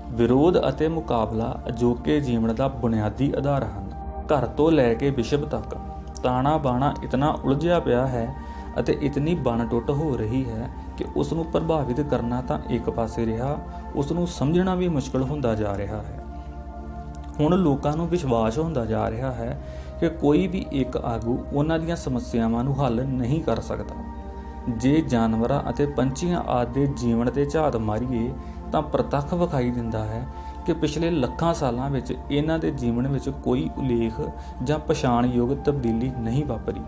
ਵਿਰੋਧ ਅਤੇ ਮੁਕਾਬਲਾ ਅਜੋਕੇ ਜੀਵਨ ਦਾ ਬੁਨਿਆਦੀ ਆਧਾਰ ਹਨ। ਘਰ ਤੋਂ ਲੈ ਕੇ ਵਿਸ਼ਵ ਤੱਕ ਤਾਣਾ ਬਾਣਾ ਇਤਨਾ ਉਲਝਿਆ ਪਿਆ ਹੈ ਅਤੇ ਇਤਨੀ ਬਣ ਟੁੱਟ ਹੋ ਰਹੀ ਹੈ ਕਿ ਉਸ ਨੂੰ ਪ੍ਰਭਾਵਿਤ ਕਰਨਾ ਤਾਂ ਇੱਕ ਪਾਸੇ ਰਿਹਾ, ਉਸ ਨੂੰ ਸਮਝਣਾ ਵੀ ਮੁਸ਼ਕਲ ਹੁੰਦਾ ਜਾ ਰਿਹਾ ਹੈ। ਹੁਣ ਲੋਕਾਂ ਨੂੰ ਵਿਸ਼ਵਾਸ ਹੁੰਦਾ ਜਾ ਰਿਹਾ ਹੈ ਕਿ ਕੋਈ ਵੀ ਇੱਕ ਆਗੂ ਉਹਨਾਂ ਦੀਆਂ ਸਮੱਸਿਆਵਾਂ ਨੂੰ ਹੱਲ ਨਹੀਂ ਕਰ ਸਕਦਾ। ਜੇ ਜਾਨਵਰਾਂ ਅਤੇ ਪੰਛੀਆਂ ਆਦਿ ਦੇ ਜੀਵਨ ਤੇ ਝਾਤ ਮਾਰੀਏ ਤਾਂ ਪ੍ਰਤੱਖ ਵਿਖਾਈ ਦਿੰਦਾ ਹੈ ਕਿ ਪਿਛਲੇ ਲੱਖਾਂ ਸਾਲਾਂ ਵਿੱਚ ਇਹਨਾਂ ਦੇ ਜੀਵਨ ਵਿੱਚ ਕੋਈ ਉਲੇਖ ਜਾਂ ਪਛਾਣਯੋਗ ਤਬਦੀਲੀ ਨਹੀਂ ਵਾਪਰੀ।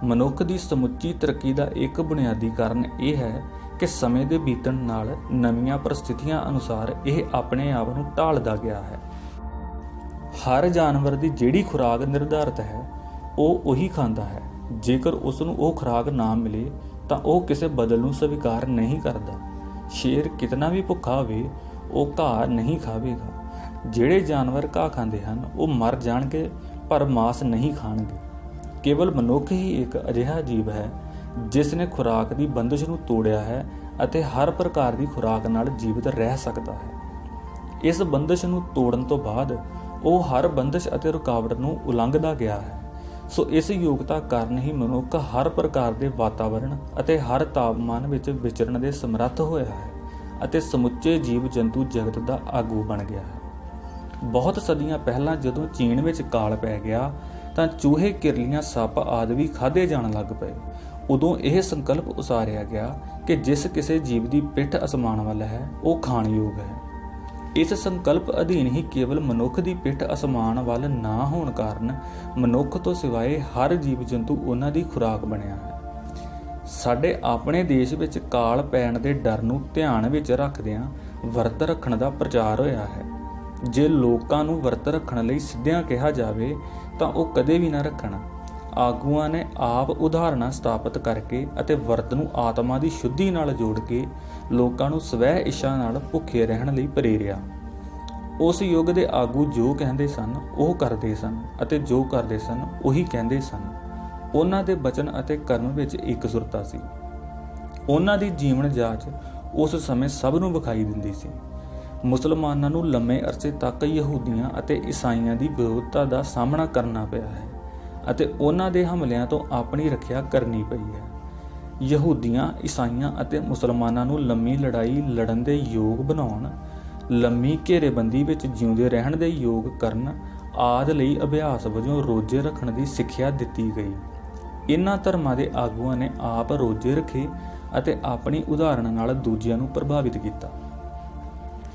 ਮਨੁੱਖ ਦੀ ਸਮੁੱਚੀ ਤਰੱਕੀ ਦਾ ਇੱਕ ਬੁਨਿਆਦੀ ਕਾਰਨ ਇਹ ਹੈ ਕਿ ਸਮੇਂ ਦੇ ਬੀਤਣ ਨਾਲ ਨਵੀਆਂ ਪਰਿਸਥਿਤੀਆਂ ਅਨੁਸਾਰ ਇਹ ਆਪਣੇ ਆਪ ਨੂੰ ਢਾਲਦਾ ਗਿਆ ਹੈ। ਹਰ ਜਾਨਵਰ ਦੀ ਜਿਹੜੀ ਖੁਰਾਕ ਨਿਰਧਾਰਤ ਹੈ ਉਹ ਉਹੀ ਖਾਂਦਾ ਹੈ। ਜੇਕਰ ਉਸ ਨੂੰ ਉਹ ਖੁਰਾਕ ਨਾ ਮਿਲੇ ਤਾਂ ਉਹ ਕਿਸੇ ਬਦਲ ਨੂੰ ਸਵੀਕਾਰ ਨਹੀਂ ਕਰਦਾ। ਸ਼ੇਰ ਕਿਤਨਾ ਵੀ ਭੁੱਖਾ ਹੋਵੇ ਉਹ ਘਾਹ ਨਹੀਂ ਖਾਵੇਗਾ। ਜਿਹੜੇ ਜਾਨਵਰ ਘਾਹ ਖਾਂਦੇ ਹਨ ਉਹ ਮਰ ਜਾਣਗੇ ਪਰ ਮਾਸ ਨਹੀਂ ਖਾਣਗੇ। ਕੇਵਲ ਮਨੁੱਖ ਹੀ ਇੱਕ ਅਜਿਹਾ ਜੀਵ ਹੈ ਜਿਸ ਨੇ ਖੁਰਾਕ ਦੀ ਬੰਦਿਸ਼ ਨੂੰ ਤੋੜਿਆ ਹੈ ਅਤੇ ਹਰ ਪ੍ਰਕਾਰ ਦੀ ਖੁਰਾਕ ਨਾਲ ਜੀਵਤ ਰਹਿ ਸਕਦਾ ਹੈ। ਇਸ ਬੰਦਿਸ਼ ਨੂੰ ਤੋੜਨ ਤੋਂ ਬਾਅਦ ਉਹ ਹਰ ਬੰਦਿਸ਼ ਅਤੇ ਰੁਕਾਵਟ ਨੂੰ ਉਲੰਘਦਾ ਗਿਆ ਹੈ। ਸੋ ਇਸ ਯੋਗਤਾ ਕਾਰਨ ਹੀ ਮਨੁੱਖ ਹਰ ਪ੍ਰਕਾਰ ਦੇ ਵਾਤਾਵਰਣ ਅਤੇ ਹਰ ਤਾਪਮਾਨ ਵਿੱਚ ਵਿਚਰਨ ਦੇ ਸਮਰੱਥ ਹੋਇਆ ਹੈ ਅਤੇ ਸਮੁੱਚੇ ਜੀਵ ਜੰਤੂ ਜਗਤ ਦਾ ਆਗੂ ਬਣ ਗਿਆ ਹੈ। ਬਹੁਤ ਸਦੀਆਂ ਪਹਿਲਾਂ ਜਦੋਂ ਚੀਨ ਵਿੱਚ ਕਾਲ ਪੈ ਗਿਆ ਤਾਂ ਚੂਹੇ, ਕਿਰਲੀਆਂ, ਸੱਪ ਆਦਿ ਵੀ ਖਾਧੇ ਜਾਣ ਲੱਗ ਪਏ। ਉਦੋਂ ਇਹ ਸੰਕਲਪ ਉਸਾਰਿਆ ਗਿਆ ਕਿ ਜਿਸ ਕਿਸੇ ਜੀਵ ਦੀ ਪਿੱਠ ਅਸਮਾਨ ਵੱਲ ਹੈ ਉਹ ਖਾਣਯੋਗ ਹੈ। ਇਸ ਸੰਕਲਪ ਅਧੀਨ ਹੀ ਕੇਵਲ ਮਨੁੱਖ ਦੀ ਪਿੱਠ ਅਸਮਾਨ ਵੱਲ ਨਾ ਹੋਣ ਕਾਰਨ ਮਨੁੱਖ ਤੋਂ ਸਿਵਾਏ ਹਰ ਜੀਵ ਜੰਤੂ ਉਹਨਾਂ ਦੀ ਖੁਰਾਕ ਬਣਿਆ ਹੈ। ਸਾਡੇ ਆਪਣੇ ਦੇਸ਼ ਵਿੱਚ ਕਾਲ ਪੈਣ ਦੇ ਡਰ ਨੂੰ ਧਿਆਨ ਵਿੱਚ ਰੱਖਦਿਆਂ ਵਰਤ ਰੱਖਣ ਦਾ ਪ੍ਰਚਾਰ ਹੋਇਆ ਹੈ। ਜੇ ਲੋਕਾਂ ਨੂੰ ਵਰਤ ਰੱਖਣ ਲਈ ਸਿੱਧਿਆਂ ਕਿਹਾ ਜਾਵੇ ਤਾਂ ਉਹ ਕਦੇ ਵੀ ਨਾ ਰੱਖਣ। ਆਗੂਆਂ ਨੇ ਆਪ ਉਦਾਹਰਨਾਂ ਸਥਾਪਿਤ ਕਰਕੇ ਅਤੇ ਵਰਤ ਨੂੰ ਆਤਮਾ ਦੀ ਸ਼ੁੱਧੀ ਨਾਲ ਜੋੜ ਕੇ ਲੋਕਾਂ ਨੂੰ ਸਵੈ ਇੱਛਾ ਨਾਲ ਭੁੱਖੇ ਰਹਿਣ ਲਈ ਪ੍ਰੇਰਿਆ। ਉਸ ਯੁੱਗ ਦੇ ਆਗੂ ਜੋ ਕਹਿੰਦੇ ਸਨ ਉਹ ਕਰਦੇ ਸਨ ਅਤੇ ਜੋ ਕਰਦੇ ਸਨ ਉਹੀ ਕਹਿੰਦੇ ਸਨ। ਉਹਨਾਂ ਦੇ ਬਚਨ ਅਤੇ ਕਰਮ ਵਿੱਚ ਇੱਕ ਸੁਰਤਾ ਸੀ। ਉਹਨਾਂ ਦੀ ਜੀਵਨ ਜਾਚ ਉਸ ਸਮੇਂ ਸਭ ਨੂੰ ਵਿਖਾਈ ਦਿੰਦੀ ਸੀ। ਮੁਸਲਮਾਨਾਂ ਨੂੰ ਲੰਮੇ ਅਰਸੇ ਤੱਕ ਯਹੂਦੀਆਂ ਅਤੇ ਈਸਾਈਆਂ ਦੀ ਵਿਰੋਧਤਾ ਦਾ ਸਾਹਮਣਾ ਕਰਨਾ ਪਿਆ ਹੈ ਅਤੇ ਉਹਨਾਂ ਦੇ ਹਮਲਿਆਂ ਤੋਂ ਆਪਣੀ ਰੱਖਿਆ ਕਰਨੀ ਪਈ ਹੈ। ਯਹੂਦੀਆਂ, ਈਸਾਈਆਂ ਅਤੇ ਮੁਸਲਮਾਨਾਂ ਨੂੰ ਲੰਮੀ ਲੜਾਈ ਲੜਨ ਦੇ ਯੋਗ ਬਣਾਉਣ, ਲੰਮੀ ਘੇਰੇਬੰਦੀ ਵਿੱਚ ਜਿਉਂਦੇ ਰਹਿਣ ਦੇ ਯੋਗ ਕਰਨ ਆਦਿ ਲਈ ਅਭਿਆਸ ਵਜੋਂ ਰੋਜ਼ੇ ਰੱਖਣ ਦੀ ਸਿੱਖਿਆ ਦਿੱਤੀ ਗਈ। ਇਹਨਾਂ ਧਰਮਾਂ ਦੇ ਆਗੂਆਂ ਨੇ ਆਪ ਰੋਜ਼ੇ ਰੱਖੇ ਅਤੇ ਆਪਣੀ ਉਦਾਹਰਣ ਨਾਲ ਦੂਜਿਆਂ ਨੂੰ ਪ੍ਰਭਾਵਿਤ ਕੀਤਾ।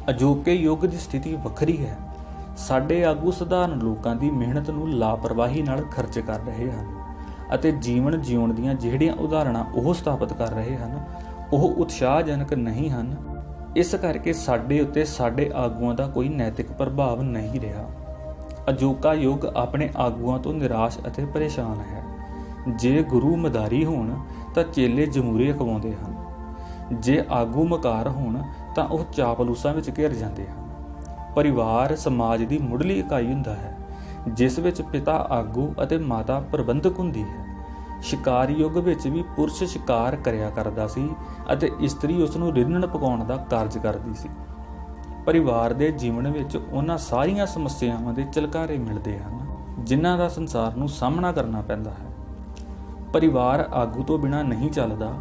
ਅਜੋਕੇ ਯੁੱਗ ਦੀ ਸਥਿਤੀ ਵੱਖਰੀ ਹੈ। ਸਾਡੇ ਆਗੂ ਸਧਾਰਨ ਲੋਕਾਂ ਦੀ ਮਿਹਨਤ ਨੂੰ ਲਾਪਰਵਾਹੀ ਨਾਲ ਖਰਚ ਕਰ ਰਹੇ ਹਨ ਅਤੇ ਜੀਵਨ ਜਿਉਣ ਦੀਆਂ ਜਿਹੜੀਆਂ ਉਦਾਹਰਣਾਂ ਉਹ ਸਥਾਪਿਤ ਕਰ ਰਹੇ ਹਨ ਉਹ ਉਤਸ਼ਾਹਜਨਕ ਨਹੀਂ ਹਨ। ਇਸ ਕਰਕੇ ਸਾਡੇ ਉੱਤੇ ਸਾਡੇ ਆਗੂਆਂ ਦਾ ਕੋਈ ਨੈਤਿਕ ਪ੍ਰਭਾਵ ਨਹੀਂ ਰਿਹਾ। ਅਜੋਕਾ ਯੁੱਗ ਆਪਣੇ ਆਗੂਆਂ ਤੋਂ ਨਿਰਾਸ਼ ਅਤੇ ਪਰੇਸ਼ਾਨ ਹੈ। ਜੇ ਗੁਰੂ ਮਦਾਰੀ ਹੋਣ ਤਾਂ ਚੇਲੇ ਜਮੂਰੇ ਅਖਵਾਉਂਦੇ ਹਨ। ਜੇ ਆਗੂ ਮਕਾਰ ਹੋਣ ਤਾਂ ਉਹ ਚਾਪਲੂਸਾਂ ਵਿੱਚ ਘਿਰ ਜਾਂਦੇ ਹਨ। ਪਰਿਵਾਰ ਸਮਾਜ ਦੀ ਮੁੱਢਲੀ ਇਕਾਈ ਹੁੰਦਾ ਹੈ ਜਿਸ ਵਿੱਚ ਪਿਤਾ ਆਗੂ ਅਤੇ ਮਾਤਾ ਪ੍ਰਬੰਧਕ ਹੁੰਦੀ ਹੈ। ਸ਼ਿਕਾਰ ਯੁੱਗ ਵਿੱਚ ਵੀ ਪੁਰਸ਼ ਸ਼ਿਕਾਰ ਕਰਿਆ ਕਰਦਾ ਸੀ ਅਤੇ ਇਸਤਰੀ ਉਸ ਨੂੰ ਰਿੰਨਣ ਪਕਾਉਣ ਦਾ ਕਾਰਜ ਕਰਦੀ ਸੀ। ਪਰਿਵਾਰ ਦੇ ਜੀਵਨ ਵਿੱਚ ਉਹਨਾਂ ਸਾਰੀਆਂ ਸਮੱਸਿਆਵਾਂ ਦੇ ਝਲਕਾਰੇ ਮਿਲਦੇ ਹਨ ਜਿਨ੍ਹਾਂ ਦਾ ਸੰਸਾਰ ਨੂੰ ਸਾਹਮਣਾ ਕਰਨਾ ਪੈਂਦਾ ਹੈ। ਪਰਿਵਾਰ ਆਗੂ ਤੋਂ ਬਿਨਾਂ ਨਹੀਂ ਚੱਲਦਾ।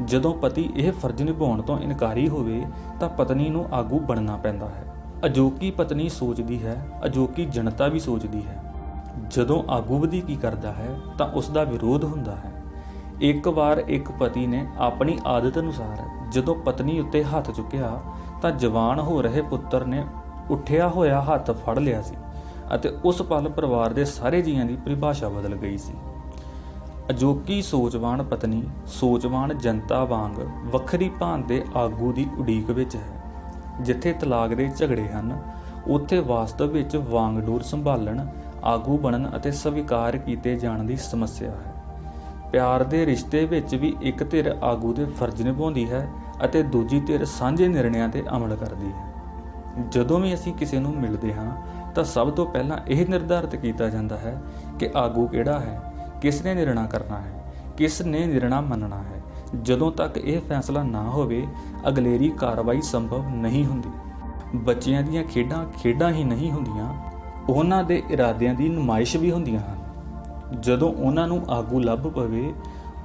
ਜਦੋਂ ਪਤੀ ਇਹ ਫਰਜ਼ ਨਿਭਾਉਣ ਤੋਂ ਇਨਕਾਰੀ ਹੋਵੇ ਤਾਂ ਪਤਨੀ ਨੂੰ ਆਗੂ ਬਣਨਾ ਪੈਂਦਾ ਹੈ। ਅਜੋਕੀ ਪਤਨੀ ਸੋਚਦੀ ਹੈ, ਅਜੋਕੀ ਜਨਤਾ ਵੀ ਸੋਚਦੀ ਹੈ। ਜਦੋਂ ਆਗੂ ਵਧੀਕੀ ਕਰਦਾ ਹੈ ਤਾਂ ਉਸ ਦਾ ਵਿਰੋਧ ਹੁੰਦਾ ਹੈ। ਇੱਕ ਵਾਰ ਇੱਕ ਪਤੀ ਨੇ ਆਪਣੀ ਆਦਤ ਅਨੁਸਾਰ ਜਦੋਂ ਪਤਨੀ ਉੱਤੇ ਹੱਥ ਚੁੱਕਿਆ ਤਾਂ ਜਵਾਨ ਹੋ ਰਹੇ ਪੁੱਤਰ ਨੇ ਉੱਠਿਆ ਹੋਇਆ ਹੱਥ ਫੜ ਲਿਆ ਸੀ ਅਤੇ ਉਸ ਪਲ ਪਰਿਵਾਰ ਦੇ ਸਾਰੇ ਜੀਆਂ ਦੀ ਪਰਿਭਾਸ਼ਾ ਬਦਲ ਗਈ ਸੀ। ਅਜੋਕੀ ਸੋਚਵਾਨ ਪਤਨੀ ਸੋਚਵਾਨ ਜਨਤਾ ਵਾਂਗ ਵੱਖਰੀ ਭਾਂਤ ਦੇ ਆਗੂ ਦੀ ਉਡੀਕ ਵਿੱਚ ਹੈ। ਜਿੱਥੇ ਤਲਾਕ ਦੇ ਝਗੜੇ ਹਨ ਉੱਥੇ ਵਾਸਤਵ ਵਿੱਚ ਵਾਂਗਡੋਰ ਸੰਭਾਲਣ, ਆਗੂ ਬਣਨ ਅਤੇ ਸਵੀਕਾਰ ਕੀਤੇ ਜਾਣ ਦੀ ਸਮੱਸਿਆ ਹੈ। ਪਿਆਰ ਦੇ ਰਿਸ਼ਤੇ ਵਿੱਚ ਵੀ ਇੱਕ ਧਿਰ ਆਗੂ ਦੇ ਫਰਜ਼ ਨਿਭਾਉਂਦੀ ਹੈ ਅਤੇ ਦੂਜੀ ਧਿਰ ਸਾਂਝੇ ਨਿਰਣਿਆਂ ਤੇ ਅਮਲ ਕਰਦੀ ਹੈ। ਜਦੋਂ ਵੀ ਅਸੀਂ ਕਿਸੇ ਨੂੰ ਮਿਲਦੇ ਹਾਂ ਤਾਂ ਸਭ ਤੋਂ ਪਹਿਲਾਂ ਇਹ ਨਿਰਧਾਰਿਤ ਕੀਤਾ ਜਾਂਦਾ ਹੈ ਕਿ ਆਗੂ ਕਿਹੜਾ ਹੈ, ਕਿਸ ਨੇ ਨਿਰਣਾ ਕਰਨਾ ਹੈ, ਕਿਸ ਨੇ ਨਿਰਣਾ ਮੰਨਣਾ ਹੈ। ਜਦੋਂ ਤੱਕ ਇਹ ਫੈਸਲਾ ਨਾ ਹੋਵੇ ਅਗਲੇਰੀ ਕਾਰਵਾਈ ਸੰਭਵ ਨਹੀਂ ਹੁੰਦੀ। ਬੱਚਿਆਂ ਦੀਆਂ ਖੇਡਾਂ ਖੇਡਾਂ ਹੀ ਨਹੀਂ ਹੁੰਦੀਆਂ, ਉਹਨਾਂ ਦੇ ਇਰਾਦਿਆਂ ਦੀ ਨੁਮਾਇਸ਼ ਵੀ ਹੁੰਦੀਆਂ ਹਨ। ਜਦੋਂ ਉਹਨਾਂ ਨੂੰ ਆਗੂ ਲੱਭ ਪਵੇ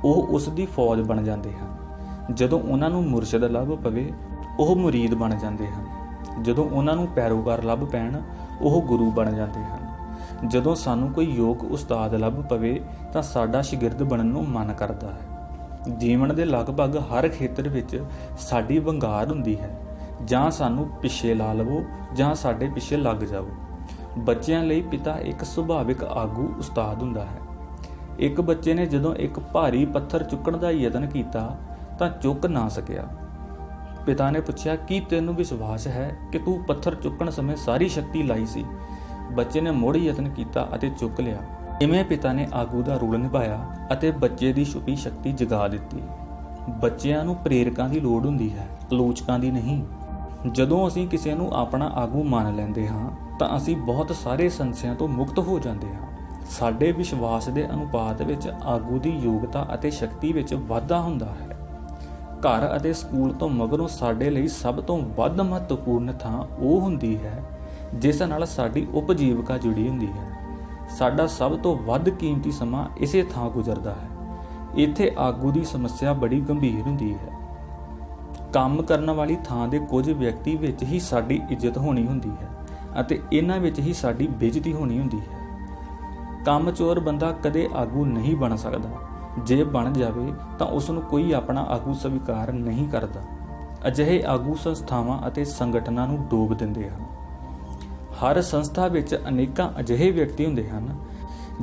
ਉਹ ਉਸ ਦੀ ਫੌਜ ਬਣ ਜਾਂਦੇ ਹਨ। ਜਦੋਂ ਉਹਨਾਂ ਨੂੰ ਮੁਰਸ਼ਿਦ ਲੱਭ ਪਵੇ ਉਹ ਮੁਰੀਦ ਬਣ ਜਾਂਦੇ ਹਨ। ਜਦੋਂ ਉਹਨਾਂ ਨੂੰ ਪੈਰੋਕਾਰ ਲੱਭ ਪੈਣ ਉਹ ਗੁਰੂ ਬਣ ਜਾਂਦੇ ਹਨ। ਜਦੋਂ ਸਾਨੂੰ ਕੋਈ ਯੋਗ ਉਸਤਾਦ ਲੱਭ ਪਵੇ ਤਾਂ ਸਾਡਾ ਸ਼ਾਗਿਰਦ ਬਣਨ ਨੂੰ ਮਨ ਕਰਦਾ ਹੈ। ਜੀਵਨ ਦੇ ਲਗਭਗ ਹਰ ਖੇਤਰ ਵਿੱਚ ਸਾਡੀ ਵੰਗਾਰ ਹੁੰਦੀ ਹੈ, ਜਾਂ ਸਾਨੂੰ ਪਿੱਛੇ ਲਾ ਲਵੋ ਜਾਂ ਸਾਡੇ ਪਿੱਛੇ ਲੱਗ ਜਾਵੋ। ਬੱਚਿਆਂ ਲਈ ਪਿਤਾ ਇੱਕ ਸੁਭਾਵਿਕ ਆਗੂ ਉਸਤਾਦ ਹੁੰਦਾ ਹੈ। ਇੱਕ ਬੱਚੇ ਨੇ ਜਦੋਂ ਇੱਕ ਭਾਰੀ ਪੱਥਰ ਚੁੱਕਣ ਦਾ ਯਤਨ ਕੀਤਾ ਤਾਂ ਚੁੱਕ ਨਾ ਸਕਿਆ। ਪਿਤਾ ਨੇ ਪੁੱਛਿਆ, ਕੀ ਤੈਨੂੰ ਵਿਸ਼ਵਾਸ ਹੈ ਕਿ ਤੂੰ ਪੱਥਰ ਚੁੱਕਣ ਸਮੇਂ ਸਾਰੀ ਸ਼ਕਤੀ ਲਾਈ ਸੀ? ਬੱਚੇ ਨੇ ਮੁੜ ਯਤਨ ਕੀਤਾ ਅਤੇ ਚੁੱਕ ਲਿਆ। ਇਵੇਂ ਪਿਤਾ ਨੇ ਆਗੂ ਦਾ ਰੋਲ ਨਿਭਾਇਆ ਅਤੇ ਬੱਚੇ ਦੀ ਛੁਪੀ ਸ਼ਕਤੀ ਜਗਾ ਦਿੱਤੀ। ਬੱਚਿਆਂ ਨੂੰ ਪ੍ਰੇਰਕਾਂ ਦੀ ਲੋੜ ਹੁੰਦੀ ਹੈ, ਆਲੋਚਕਾਂ ਦੀ ਨਹੀਂ। ਜਦੋਂ ਅਸੀਂ ਕਿਸੇ ਨੂੰ ਆਪਣਾ ਆਗੂ ਮੰਨ ਲੈਂਦੇ ਹਾਂ ਤਾਂ ਅਸੀਂ ਬਹੁਤ ਸਾਰੇ ਸੰਸ਼ਿਆਂ ਤੋਂ ਮੁਕਤ ਹੋ ਜਾਂਦੇ ਹਾਂ। ਸਾਡੇ ਵਿਸ਼ਵਾਸ ਦੇ ਅਨੁਪਾਤ ਵਿੱਚ ਆਗੂ ਦੀ ਯੋਗਤਾ ਅਤੇ ਸ਼ਕਤੀ ਵਿੱਚ ਵਾਧਾ ਹੁੰਦਾ ਹੈ। ਘਰ ਅਤੇ ਸਕੂਲ ਤੋਂ ਮਗਰੋਂ ਸਾਡੇ ਲਈ ਸਭ ਤੋਂ ਵੱਧ ਮਹੱਤਵਪੂਰਨ ਥਾਂ ਉਹ ਹੁੰਦੀ ਹੈ ਜਿਸ ਨਾਲ ਸਾਡੀ ਉਪਜੀਵਕਾ ਜੁੜੀ ਹੁੰਦੀ ਹੈ। ਸਾਡਾ ਸਭ ਤੋਂ ਵੱਧ ਕੀਮਤੀ ਸਮਾਂ ਇਸੇ ਥਾਂ ਗੁਜ਼ਰਦਾ ਹੈ। ਇੱਥੇ ਆਗੂ ਦੀ ਸਮੱਸਿਆ ਬੜੀ ਗੰਭੀਰ ਹੁੰਦੀ ਹੈ। ਕੰਮ ਕਰਨ ਵਾਲੀ ਥਾਂ ਦੇ ਕੁਝ ਵਿਅਕਤੀ ਵਿੱਚ ਹੀ ਸਾਡੀ ਇੱਜ਼ਤ ਹੋਣੀ ਹੁੰਦੀ ਹੈ ਅਤੇ ਇਹਨਾਂ ਵਿੱਚ ਹੀ ਸਾਡੀ ਬੇਇੱਜ਼ਤੀ ਹੋਣੀ ਹੁੰਦੀ ਹੈ। ਕੰਮ ਚੋਰ ਬੰਦਾ ਕਦੇ ਆਗੂ ਨਹੀਂ ਬਣ ਸਕਦਾ। ਜੇ ਬਣ ਜਾਵੇ ਤਾਂ ਉਸ ਨੂੰ ਕੋਈ ਆਪਣਾ ਆਗੂ ਸਵੀਕਾਰ ਨਹੀਂ ਕਰਦਾ। ਅਜਿਹੇ ਆਗੂ ਸੰਸਥਾਵਾਂ ਅਤੇ ਸੰਗਠਨਾਂ ਨੂੰ ਡੋਬ ਦਿੰਦੇ ਹਨ। ਹਰ ਸੰਸਥਾ ਵਿੱਚ ਅਨੇਕਾਂ ਅਜਿਹੇ ਵਿਅਕਤੀ ਹੁੰਦੇ ਹਨ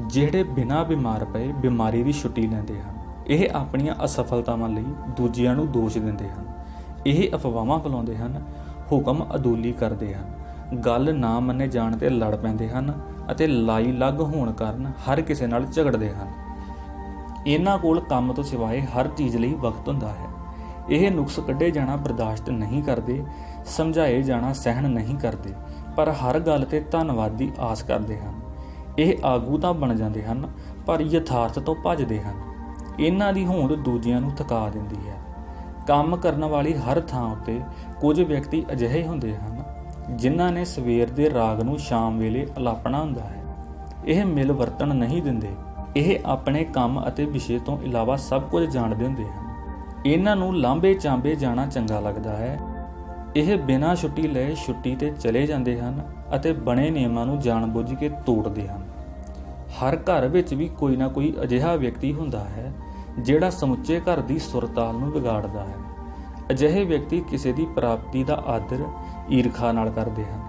ਜਿਹੜੇ ਬਿਨਾਂ ਬਿਮਾਰ ਪਏ ਬਿਮਾਰੀ ਦੀ ਛੁੱਟੀ ਲੈਂਦੇ ਹਨ। ਇਹ ਆਪਣੀਆਂ ਅਸਫਲਤਾਵਾਂ ਲਈ ਦੂਜਿਆਂ ਨੂੰ ਦੋਸ਼ ਦਿੰਦੇ ਹਨ। ਇਹ ਅਫਵਾਹਾਂ ਫੈਲਾਉਂਦੇ ਹਨ, ਹੁਕਮ ਅਦੂਲੀ ਕਰਦੇ ਹਨ, ਗੱਲ ਨਾ ਮੰਨੇ ਜਾਣ ਤੇ ਲੜ ਪੈਂਦੇ ਹਨ ਅਤੇ ਲਾਈ ਲੱਗ ਹੋਣ ਕਾਰਨ ਹਰ ਕਿਸੇ ਨਾਲ ਝਗੜਦੇ ਹਨ। ਇਹਨਾਂ ਕੋਲ ਕੰਮ ਤੋਂ ਸਿਵਾਏ ਹਰ ਚੀਜ਼ ਲਈ ਵਕਤ ਹੁੰਦਾ ਹੈ। ਇਹ ਨੁਕਸ ਕੱਢੇ ਜਾਣਾ ਬਰਦਾਸ਼ਤ ਨਹੀਂ ਕਰਦੇ, ਸਮਝਾਏ ਜਾਣਾ ਸਹਿਣ ਨਹੀਂ ਕਰਦੇ, ਪਰ ਹਰ ਗੱਲ ਤੇ ਧੰਨਵਾਦ ਦੀ ਆਸ ਕਰਦੇ ਹਨ। ਇਹ ਆਗੂ ਤਾਂ ਬਣ ਜਾਂਦੇ ਹਨ ਪਰ ਯਥਾਰਥ ਤੋਂ ਭੱਜਦੇ ਹਨ। ਇਹਨਾਂ ਦੀ ਹੋਂਦ ਦੂਜਿਆਂ ਨੂੰ ਥਕਾ ਦਿੰਦੀ ਹੈ। ਕੰਮ ਕਰਨ ਵਾਲੀ ਹਰ ਥਾਂ ਉੱਤੇ ਕੁਝ ਵਿਅਕਤੀ ਅਜਿਹੇ ਹੁੰਦੇ ਹਨ ਜਿਨ੍ਹਾਂ ਨੇ ਸਵੇਰ ਦੇ ਰਾਗ ਨੂੰ ਸ਼ਾਮ ਵੇਲੇ ਅਲਾਪਣਾ ਹੁੰਦਾ ਹੈ। ਇਹ ਮਿਲ ਵਰਤਣ ਨਹੀਂ ਦਿੰਦੇ। ਇਹ ਆਪਣੇ ਕੰਮ ਅਤੇ ਵਿਸ਼ੇ ਤੋਂ ਇਲਾਵਾ ਸਭ ਕੁਝ ਜਾਣਦੇ ਹੁੰਦੇ ਹਨ। ਇਹਨਾਂ ਨੂੰ ਲਾਂਭੇ ਚਾਂਬੇ ਜਾਣਾ ਚੰਗਾ ਲੱਗਦਾ ਹੈ। ਇਹ ਬਿਨਾਂ ਛੁੱਟੀ ਲਏ ਛੁੱਟੀ ਤੇ ਚਲੇ ਜਾਂਦੇ ਹਨ ਅਤੇ ਬਣੇ ਨਿਯਮਾਂ ਨੂੰ ਜਾਣਬੁੱਝ ਕੇ ਤੋੜਦੇ ਹਨ। ਹਰ ਘਰ ਵਿੱਚ ਵੀ ਕੋਈ ਨਾ ਕੋਈ ਅਜਿਹਾ ਵਿਅਕਤੀ ਹੁੰਦਾ ਹੈ ਜਿਹੜਾ ਸਮੁੱਚੇ ਘਰ ਦੀ ਸੁਰਤਾਲ ਨੂੰ ਵਿਗਾੜਦਾ ਹੈ। ਅਜਿਹੇ ਵਿਅਕਤੀ ਕਿਸੇ ਦੀ ਪ੍ਰਾਪਤੀ ਦਾ ਆਦਰ ਈਰਖਾ ਨਾਲ ਕਰਦੇ ਹਨ।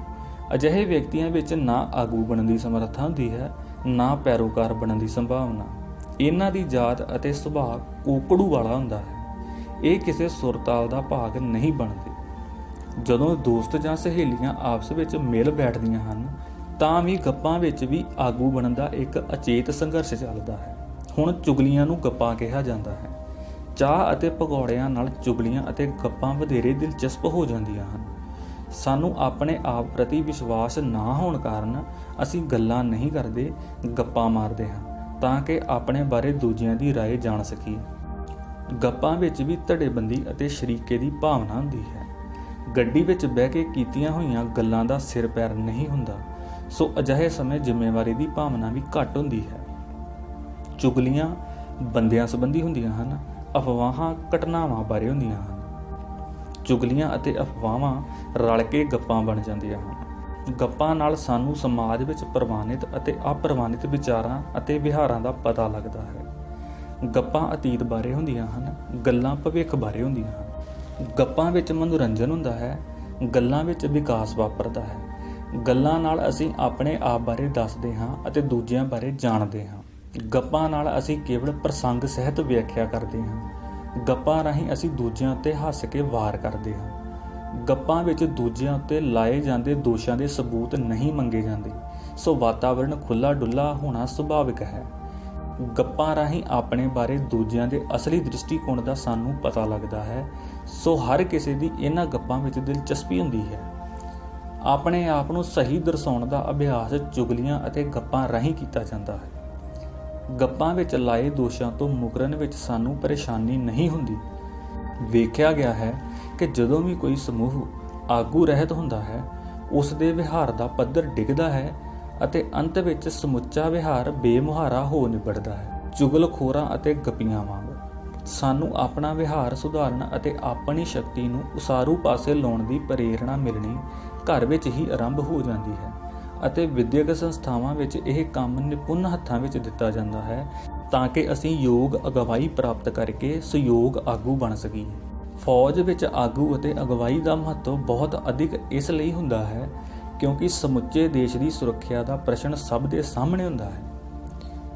ਅਜਿਹੇ ਵਿਅਕਤੀਆਂ ਵਿੱਚ ਨਾ ਆਗੂ ਬਣਨ ਦੀ ਸਮਰੱਥਾ ਹੁੰਦੀ ਹੈ, ਨਾ ਪੈਰੋਕਾਰ ਬਣਨ ਦੀ ਸੰਭਾਵਨਾ। ਇਹਨਾਂ ਦੀ ਜਾਤ ਅਤੇ ਸੁਭਾਅ ਕੋਕੜੂ ਵਾਲਾ ਹੁੰਦਾ ਹੈ। ਇਹ ਕਿਸੇ ਸੁਰਤਾਲ ਦਾ ਭਾਗ ਨਹੀਂ ਬਣਦੇ। ਜਦੋਂ ਦੋਸਤ ਜਾਂ ਸਹੇਲੀਆਂ ਆਪਸ ਵਿੱਚ ਮਿਲ ਬੈਠਦੀਆਂ ਹਨ ਤਾਂ ਵੀ ਗੱਪਾਂ ਵਿੱਚ ਵੀ ਆਗੂ ਬਣਨ ਦਾ ਇੱਕ ਅਚੇਤ ਸੰਘਰਸ਼ ਚੱਲਦਾ ਹੈ। ਹੁਣ ਚੁਗਲੀਆਂ ਨੂੰ ਗੱਪਾਂ ਕਿਹਾ ਜਾਂਦਾ ਹੈ। ਚਾਹ ਅਤੇ ਪਕੌੜਿਆਂ ਨਾਲ ਚੁਗਲੀਆਂ ਅਤੇ ਗੱਪਾਂ ਵਧੇਰੇ ਦਿਲਚਸਪ ਹੋ ਜਾਂਦੀਆਂ ਹਨ। ਸਾਨੂੰ ਆਪਣੇ ਆਪ ਪ੍ਰਤੀ ਵਿਸ਼ਵਾਸ ਨਾ ਹੋਣ ਕਾਰਨ ਅਸੀਂ ਗੱਲਾਂ ਨਹੀਂ ਕਰਦੇ, ਗੱਪਾਂ ਮਾਰਦੇ ਹਾਂ ਤਾਂ ਕਿ ਆਪਣੇ ਬਾਰੇ ਦੂਜਿਆਂ ਦੀ ਰਾਏ ਜਾਣ ਸਕੀਏ। ਗੱਪਾਂ ਵਿੱਚ ਵੀ ਧੜੇਬੰਦੀ ਅਤੇ ਸ਼ਰੀਕੇ ਦੀ ਭਾਵਨਾ ਹੁੰਦੀ ਹੈ। ਗੱਡੀ ਵਿੱਚ ਬਹਿ ਕੇ ਕੀਤੀਆਂ ਹੋਈਆਂ ਗੱਲਾਂ ਦਾ ਸਿਰ ਪੈਰ ਨਹੀਂ ਹੁੰਦਾ, ਸੋ ਅਜਿਹੇ ਸਮੇਂ ਜ਼ਿੰਮੇਵਾਰੀ ਦੀ ਭਾਵਨਾ ਵੀ ਘੱਟ ਹੁੰਦੀ ਹੈ। ਚੁਗਲੀਆਂ ਬੰਦਿਆਂ ਸੰਬੰਧੀ ਹੁੰਦੀਆਂ ਹਨ, ਅਫਵਾਹਾਂ ਘਟਨਾਵਾਂ ਬਾਰੇ ਹੁੰਦੀਆਂ ਹਨ। ਚੁਗਲੀਆਂ ਅਤੇ ਅਫਵਾਹਾਂ ਰਲ ਕੇ ਗੱਪਾਂ ਬਣ ਜਾਂਦੀਆਂ ਹਨ। ਗੱਪਾਂ ਨਾਲ ਸਾਨੂੰ ਸਮਾਜ ਵਿੱਚ ਪ੍ਰਵਾਨਿਤ ਅਤੇ ਅਪ੍ਰਵਾਨਿਤ ਵਿਚਾਰਾਂ ਅਤੇ ਵਿਹਾਰਾਂ ਦਾ ਪਤਾ ਲੱਗਦਾ ਹੈ। ਗੱਪਾਂ ਅਤੀਤ ਬਾਰੇ ਹੁੰਦੀਆਂ ਹਨ, ਗੱਲਾਂ ਭਵਿੱਖ ਬਾਰੇ ਹੁੰਦੀਆਂ ਹਨ। ਗੱਪਾਂ ਵਿੱਚ ਮਨੋਰੰਜਨ ਹੁੰਦਾ ਹੈ, ਗੱਲਾਂ ਵਿੱਚ ਵਿਕਾਸ ਵਾਪਰਦਾ ਹੈ। ਗੱਲਾਂ ਨਾਲ ਅਸੀਂ ਆਪਣੇ ਆਪ ਬਾਰੇ ਦੱਸਦੇ ਹਾਂ ਅਤੇ ਦੂਜਿਆਂ ਬਾਰੇ ਜਾਣਦੇ ਹਾਂ। ਗੱਪਾਂ ਨਾਲ ਅਸੀਂ ਕੇਵਲ ਪ੍ਰਸੰਗ ਸਹਿਤ ਵਿਆਖਿਆ ਕਰਦੇ ਹਾਂ। ਗੱਪਾਂ ਰਾਹੀਂ ਅਸੀਂ ਦੂਜਿਆਂ ਉੱਤੇ ਹੱਸ ਕੇ ਵਾਰ ਕਰਦੇ ਹਾਂ। ਗੱਪਾਂ ਵਿੱਚ ਦੂਜਿਆਂ ਉੱਤੇ ਲਾਏ ਜਾਂਦੇ ਦੋਸ਼ਾਂ ਦੇ ਸਬੂਤ ਨਹੀਂ ਮੰਗੇ ਜਾਂਦੇ, ਸੋ ਵਾਤਾਵਰਣ ਖੁੱਲ੍ਹਾ ਡੁੱਲ੍ਹਾ ਹੋਣਾ ਸੁਭਾਵਿਕ ਹੈ। ਗੱਪਾਂ ਰਾਹੀਂ ਆਪਣੇ ਬਾਰੇ ਦੂਜਿਆਂ ਦੇ ਅਸਲੀ ਦ੍ਰਿਸ਼ਟੀਕੋਣ ਦਾ ਸਾਨੂੰ ਪਤਾ ਲੱਗਦਾ ਹੈ, ਸੋ ਹਰ ਕਿਸੇ ਦੀ ਇਹਨਾਂ ਗੱਪਾਂ ਵਿੱਚ ਦਿਲਚਸਪੀ ਹੁੰਦੀ ਹੈ। ਆਪਣੇ ਆਪ ਨੂੰ ਸਹੀ ਦਰਸਾਉਣ ਦਾ ਅਭਿਆਸ ਚੁਗਲੀਆਂ ਅਤੇ ਗੱਪਾਂ ਰਾਹੀਂ ਕੀਤਾ ਜਾਂਦਾ ਹੈ। ਗੱਪਾਂ ਵਿੱਚ ਲਾਏ ਦੋਸ਼ਾਂ ਤੋਂ ਮੁਕਰਨ ਵਿੱਚ ਸਾਨੂੰ ਪਰੇਸ਼ਾਨੀ ਨਹੀਂ ਹੁੰਦੀ। ਵੇਖਿਆ ਗਿਆ ਹੈ ਕਿ ਜਦੋਂ ਵੀ ਕੋਈ ਸਮੂਹ ਆਗੂ ਰਹਿਤ ਹੁੰਦਾ ਹੈ, ਉਸ ਦੇ ਵਿਹਾਰ ਦਾ ਪੱਧਰ ਡਿੱਗਦਾ ਹੈ ਅਤੇ ਅੰਤ ਵਿੱਚ ਸਮੁੱਚਾ ਵਿਹਾਰ ਬੇਮੁਹਾਰਾ ਹੋ ਨਿਬੜਦਾ ਹੈ। ਚੁਗਲਖੋਰਾਂ ਅਤੇ ਗੱਪੀਆਂ ਵਾਂਗ ਸਾਨੂੰ ਆਪਣਾ ਵਿਹਾਰ ਸੁਧਾਰਨ ਅਤੇ ਆਪਣੀ ਸ਼ਕਤੀ ਨੂੰ ਉਸਾਰੂ ਪਾਸੇ ਲਾਉਣ ਦੀ ਪ੍ਰੇਰਣਾ ਮਿਲਣੀ ਘਰ ਵਿੱਚ ਹੀ ਆਰੰਭ ਹੋ ਜਾਂਦੀ ਹੈ। ਅਤੇ ਵਿਦਿਅਕ ਸੰਸਥਾਵਾਂ ਵਿੱਚ ਇਹ ਕੰਮ ਨਿਪੁੰਨ ਹੱਥਾਂ ਵਿੱਚ ਦਿੱਤਾ ਜਾਂਦਾ ਹੈ ਤਾਂ ਕਿ ਅਸੀਂ ਯੋਗ ਅਗਵਾਈ ਪ੍ਰਾਪਤ ਕਰਕੇ ਸਯੋਗ ਆਗੂ ਬਣ ਸਕੀਏ। ਫੌਜ ਵਿੱਚ ਆਗੂ ਅਤੇ ਅਗਵਾਈ ਦਾ ਮਹੱਤਵ ਬਹੁਤ ਅਧਿਕ ਇਸ ਲਈ ਹੁੰਦਾ ਹੈ ਕਿਉਂਕਿ ਸਮੁੱਚੇ ਦੇਸ਼ ਦੀ ਸੁਰੱਖਿਆ ਦਾ ਪ੍ਰਸ਼ਨ ਸਭ ਦੇ ਸਾਹਮਣੇ ਹੁੰਦਾ ਹੈ।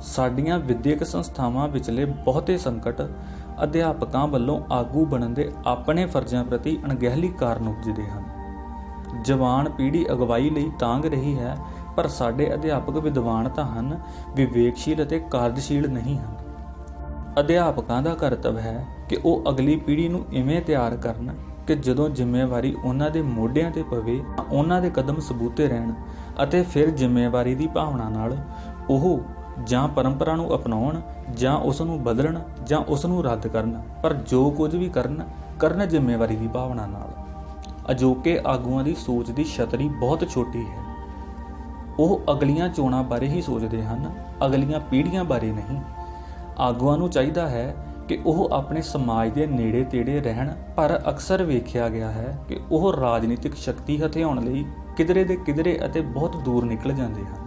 ਸਾਡੀਆਂ ਵਿਦਿਅਕ ਸੰਸਥਾਵਾਂ ਵਿਚਲੇ ਬਹੁਤੇ ਸੰਕਟ ਅਧਿਆਪਕਾਂ ਵੱਲੋਂ ਆਗੂ ਬਣਨ ਦੇ ਆਪਣੇ ਫਰਜ਼ਾਂ ਪ੍ਰਤੀ ਅਣਗਹਿਲੀ ਕਾਰਨ ਉਪਜਦੇ ਹਨ। ਜਵਾਨ ਪੀੜ੍ਹੀ ਅਗਵਾਈ ਲਈ ਤਾਂਘ ਰਹੀ ਹੈ, ਪਰ ਸਾਡੇ ਅਧਿਆਪਕ ਵਿਦਵਾਨ ਤਾਂ ਹਨ, ਵਿਵੇਕਸ਼ੀਲ ਅਤੇ ਕਾਰਜਸ਼ੀਲ ਨਹੀਂ ਹਨ। ਅਧਿਆਪਕਾਂ ਦਾ ਕਰਤੱਵ ਹੈ ਕਿ ਉਹ ਅਗਲੀ ਪੀੜ੍ਹੀ ਨੂੰ ਇਵੇਂ ਤਿਆਰ ਕਰਨ ਕਿ ਜਦੋਂ ਜ਼ਿੰਮੇਵਾਰੀ ਉਹਨਾਂ ਦੇ ਮੋਢਿਆਂ ਤੇ ਪਵੇ ਉਹਨਾਂ ਦੇ ਕਦਮ ਸਬੂਤੇ ਰਹਿਣ ਅਤੇ ਫਿਰ ਜ਼ਿੰਮੇਵਾਰੀ ਦੀ ਭਾਵਨਾ ਨਾਲ ਉਹ ਜਾਂ ਪਰੰਪਰਾ ਨੂੰ ਅਪਣਾਉਣ ਜਾਂ ਉਸ ਨੂੰ ਬਦਲਣ ਜਾਂ ਉਸ ਨੂੰ ਰੱਦ ਕਰਨ, ਪਰ ਜੋ ਕੁਝ ਵੀ ਕਰਨ ਜ਼ਿੰਮੇਵਾਰੀ ਦੀ ਭਾਵਨਾ ਨਾਲ। ਅਜੋਕੇ ਆਗੂਆਂ ਦੀ ਸੋਚ ਦੀ ਛਤਰੀ ਬਹੁਤ ਛੋਟੀ ਹੈ। ਉਹ ਅਗਲੀਆਂ ਚੋਣਾਂ ਬਾਰੇ ਹੀ ਸੋਚਦੇ ਹਨ, ਅਗਲੀਆਂ ਪੀੜ੍ਹੀਆਂ ਬਾਰੇ ਨਹੀਂ। ਆਗੂਆਂ ਨੂੰ ਚਾਹੀਦਾ ਹੈ ਕਿ ਉਹ ਆਪਣੇ ਸਮਾਜ ਦੇ ਨੇੜੇ ਤੇੜੇ ਰਹਿਣ, ਪਰ ਅਕਸਰ ਵੇਖਿਆ ਗਿਆ ਹੈ ਕਿ ਉਹ ਰਾਜਨੀਤਿਕ ਸ਼ਕਤੀ ਹਥਿਆਉਣ ਲਈ ਕਿਧਰੇ ਦੇ ਕਿਧਰੇ ਅਤੇ ਬਹੁਤ ਦੂਰ ਨਿਕਲ ਜਾਂਦੇ ਹਨ।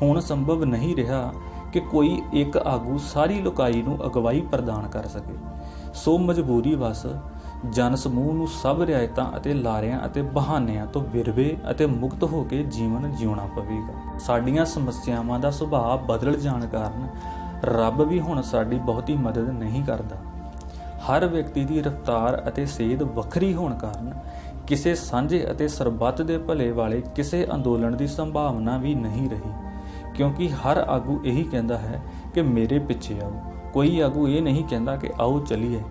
ਹੁਣ ਸੰਭਵ ਨਹੀਂ ਰਿਹਾ ਕਿ ਕੋਈ ਇੱਕ ਆਗੂ ਸਾਰੀ ਲੋਕਾਈ ਨੂੰ ਅਗਵਾਈ ਪ੍ਰਦਾਨ ਕਰ ਸਕੇ, ਸੋ ਮਜਬੂਰੀ ਵਸ ਜਨ ਸਮੂਹ ਨੂੰ ਸਭ ਰਿਆਇਤਾਂ ਅਤੇ ਲਾਰਿਆਂ ਅਤੇ ਬਹਾਨਿਆਂ ਤੋਂ ਵਿਰਵੇ ਅਤੇ ਮੁਕਤ ਹੋ ਕੇ ਜੀਵਨ ਜਿਉਣਾ ਪਵੇਗਾ। ਸਾਡੀਆਂ ਸਮੱਸਿਆਵਾਂ ਦਾ ਸੁਭਾਅ ਬਦਲ ਜਾਣ ਕਾਰਨ ਰੱਬ ਵੀ ਹੁਣ ਸਾਡੀ ਬਹੁਤੀ ਮਦਦ ਨਹੀਂ ਕਰਦਾ। ਹਰ ਵਿਅਕਤੀ ਦੀ ਰਫ਼ਤਾਰ ਅਤੇ ਸੇਧ ਵੱਖਰੀ ਹੋਣ ਕਾਰਨ ਕਿਸੇ ਸਾਂਝੇ ਅਤੇ ਸਰਬੱਤ ਦੇ ਭਲੇ ਵਾਲੇ ਕਿਸੇ ਅੰਦੋਲਨ ਦੀ ਸੰਭਾਵਨਾ ਵੀ ਨਹੀਂ ਰਹੀ, ਕਿਉਂਕਿ ਹਰ ਆਗੂ ਇਹੀ ਕਹਿੰਦਾ ਹੈ ਕਿ ਮੇਰੇ ਪਿੱਛੇ ਆਓ। ਕੋਈ ਆਗੂ ਇਹ ਨਹੀਂ ਕਹਿੰਦਾ ਕਿ ਆਓ ਚੱਲੀਏ।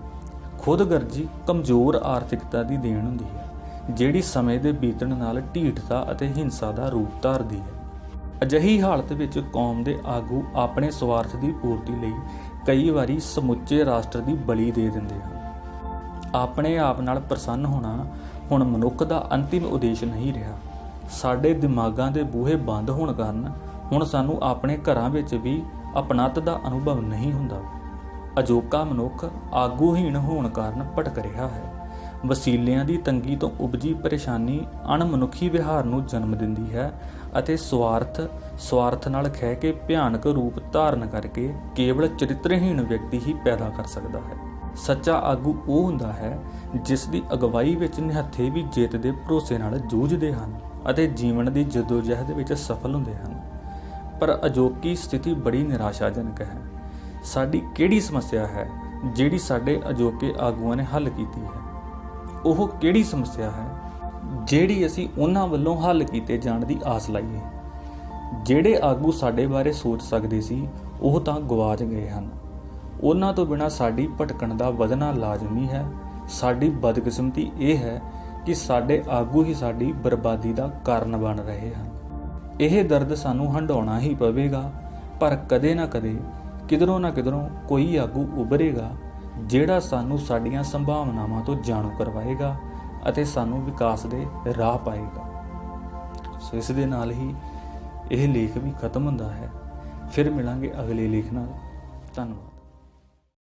ਖੁਦਗਰਜੀ ਕਮਜ਼ੋਰ ਆਰਥਿਕਤਾ ਦੀ ਦੇਣ ਹੁੰਦੀ ਹੈ, ਜਿਹੜੀ ਸਮੇਂ ਦੇ ਬੀਤਣ ਨਾਲ ਢੀਠਤਾ ਅਤੇ ਹਿੰਸਾ ਦਾ ਰੂਪ ਧਾਰਦੀ ਹੈ। ਅਜਿਹੀ ਹਾਲਤ ਵਿੱਚ ਕੌਮ ਦੇ ਆਗੂ ਆਪਣੇ ਸਵਾਰਥ ਦੀ ਪੂਰਤੀ ਲਈ ਕਈ ਵਾਰੀ ਸਮੁੱਚੇ ਰਾਸ਼ਟਰ ਦੀ ਬਲੀ ਦੇ ਦਿੰਦੇ ਹਨ। ਆਪਣੇ ਆਪ ਨਾਲ ਪ੍ਰਸੰਨ ਹੋਣਾ ਹੁਣ ਮਨੁੱਖ ਦਾ ਅੰਤਿਮ ਉਦੇਸ਼ ਨਹੀਂ ਰਿਹਾ। ਸਾਡੇ ਦਿਮਾਗਾਂ ਦੇ ਬੂਹੇ ਬੰਦ ਹੋਣ ਕਾਰਨ ਹੁਣ ਸਾਨੂੰ ਆਪਣੇ ਘਰਾਂ ਵਿੱਚ ਵੀ ਅਪਣੱਤ ਦਾ ਅਨੁਭਵ ਨਹੀਂ ਹੁੰਦਾ। ਅਜੋਕਾ ਮਨੁੱਖ ਆਗੂਹੀਣ ਹੋਣ ਕਾਰਨ ਭਟਕ ਰਿਹਾ ਹੈ। ਵਸੀਲਿਆਂ ਦੀ ਤੰਗੀ ਤੋਂ ਉਪਜੀ ਪਰੇਸ਼ਾਨੀ ਅਣਮਨੁੱਖੀ ਵਿਹਾਰ ਨੂੰ ਜਨਮ ਦਿੰਦੀ ਹੈ ਅਤੇ ਸਵਾਰਥ ਨਾਲ ਖਹਿ ਕੇ ਭਿਆਨਕ ਰੂਪ ਧਾਰਨ ਕਰਕੇ ਕੇਵਲ ਚਰਿੱਤਰਹੀਣ ਵਿਅਕਤੀ ਹੀ ਪੈਦਾ ਕਰ ਸਕਦਾ ਹੈ। ਸੱਚਾ ਆਗੂ ਉਹ ਹੁੰਦਾ ਹੈ ਜਿਸ ਦੀ ਅਗਵਾਈ ਵਿੱਚ ਨਿਹੱਥੇ ਵੀ ਜਿੱਤ ਦੇ ਭਰੋਸੇ ਨਾਲ ਜੂਝਦੇ ਹਨ ਅਤੇ ਜੀਵਨ ਦੀ ਜਦੋਜਹਿਦ ਵਿੱਚ ਸਫਲ ਹੁੰਦੇ ਹਨ। ਪਰ ਅਜੋਕੀ ਸਥਿਤੀ ਬੜੀ ਨਿਰਾਸ਼ਾਜਨਕ ਹੈ। ਸਾਡੀ ਕਿਹੜੀ ਸਮੱਸਿਆ ਹੈ ਜਿਹੜੀ ਸਾਡੇ ਅਜੋਕੇ ਆਗੂਆਂ ਨੇ ਹੱਲ ਕੀਤੀ ਹੈ? ਉਹ ਕਿਹੜੀ ਸਮੱਸਿਆ ਹੈ ਜਿਹੜੀ ਅਸੀਂ ਉਹਨਾਂ ਵੱਲੋਂ ਹੱਲ ਕੀਤੇ ਜਾਣ ਦੀ ਆਸ ਲਾਈਏ? ਜਿਹੜੇ ਆਗੂ ਸਾਡੇ ਬਾਰੇ ਸੋਚ ਸਕਦੇ ਸੀ ਉਹ ਤਾਂ ਗਵਾਚ ਗਏ ਹਨ। ਉਹਨਾਂ ਤੋਂ ਬਿਨਾਂ ਸਾਡੀ ਭਟਕਣ ਦਾ ਵਧਣਾ ਲਾਜ਼ਮੀ ਹੈ। ਸਾਡੀ ਬਦਕਿਸਮਤੀ ਇਹ ਹੈ ਕਿ ਸਾਡੇ ਆਗੂ ਹੀ ਸਾਡੀ ਬਰਬਾਦੀ ਦਾ ਕਾਰਨ ਬਣ ਰਹੇ ਹਨ। ਇਹ ਦਰਦ ਸਾਨੂੰ ਹੰਢਾਉਣਾ ਹੀ ਪਵੇਗਾ, ਪਰ ਕਦੇ ਨਾ ਕਦੇ ਕਿਧਰੋਂ ਨਾ ਕਿਧਰੋਂ ਕੋਈ ਆਗੂ ਉੱਭਰੇਗਾ ਜਿਹੜਾ ਸਾਨੂੰ ਸਾਡੀਆਂ ਸੰਭਾਵਨਾਵਾਂ ਤੋਂ ਜਾਣੂ ਕਰਵਾਏਗਾ ਅਤੇ ਸਾਨੂੰ ਵਿਕਾਸ ਦੇ ਰਾਹ ਪਾਏਗਾ। ਸੋ ਇਸ ਦੇ ਨਾਲ ਹੀ ਇਹ ਲੇਖ ਵੀ ਖਤਮ ਹੁੰਦਾ ਹੈ। ਫਿਰ ਮਿਲਾਂਗੇ ਅਗਲੇ ਲੇਖ ਨਾਲ। ਧੰਨਵਾਦ।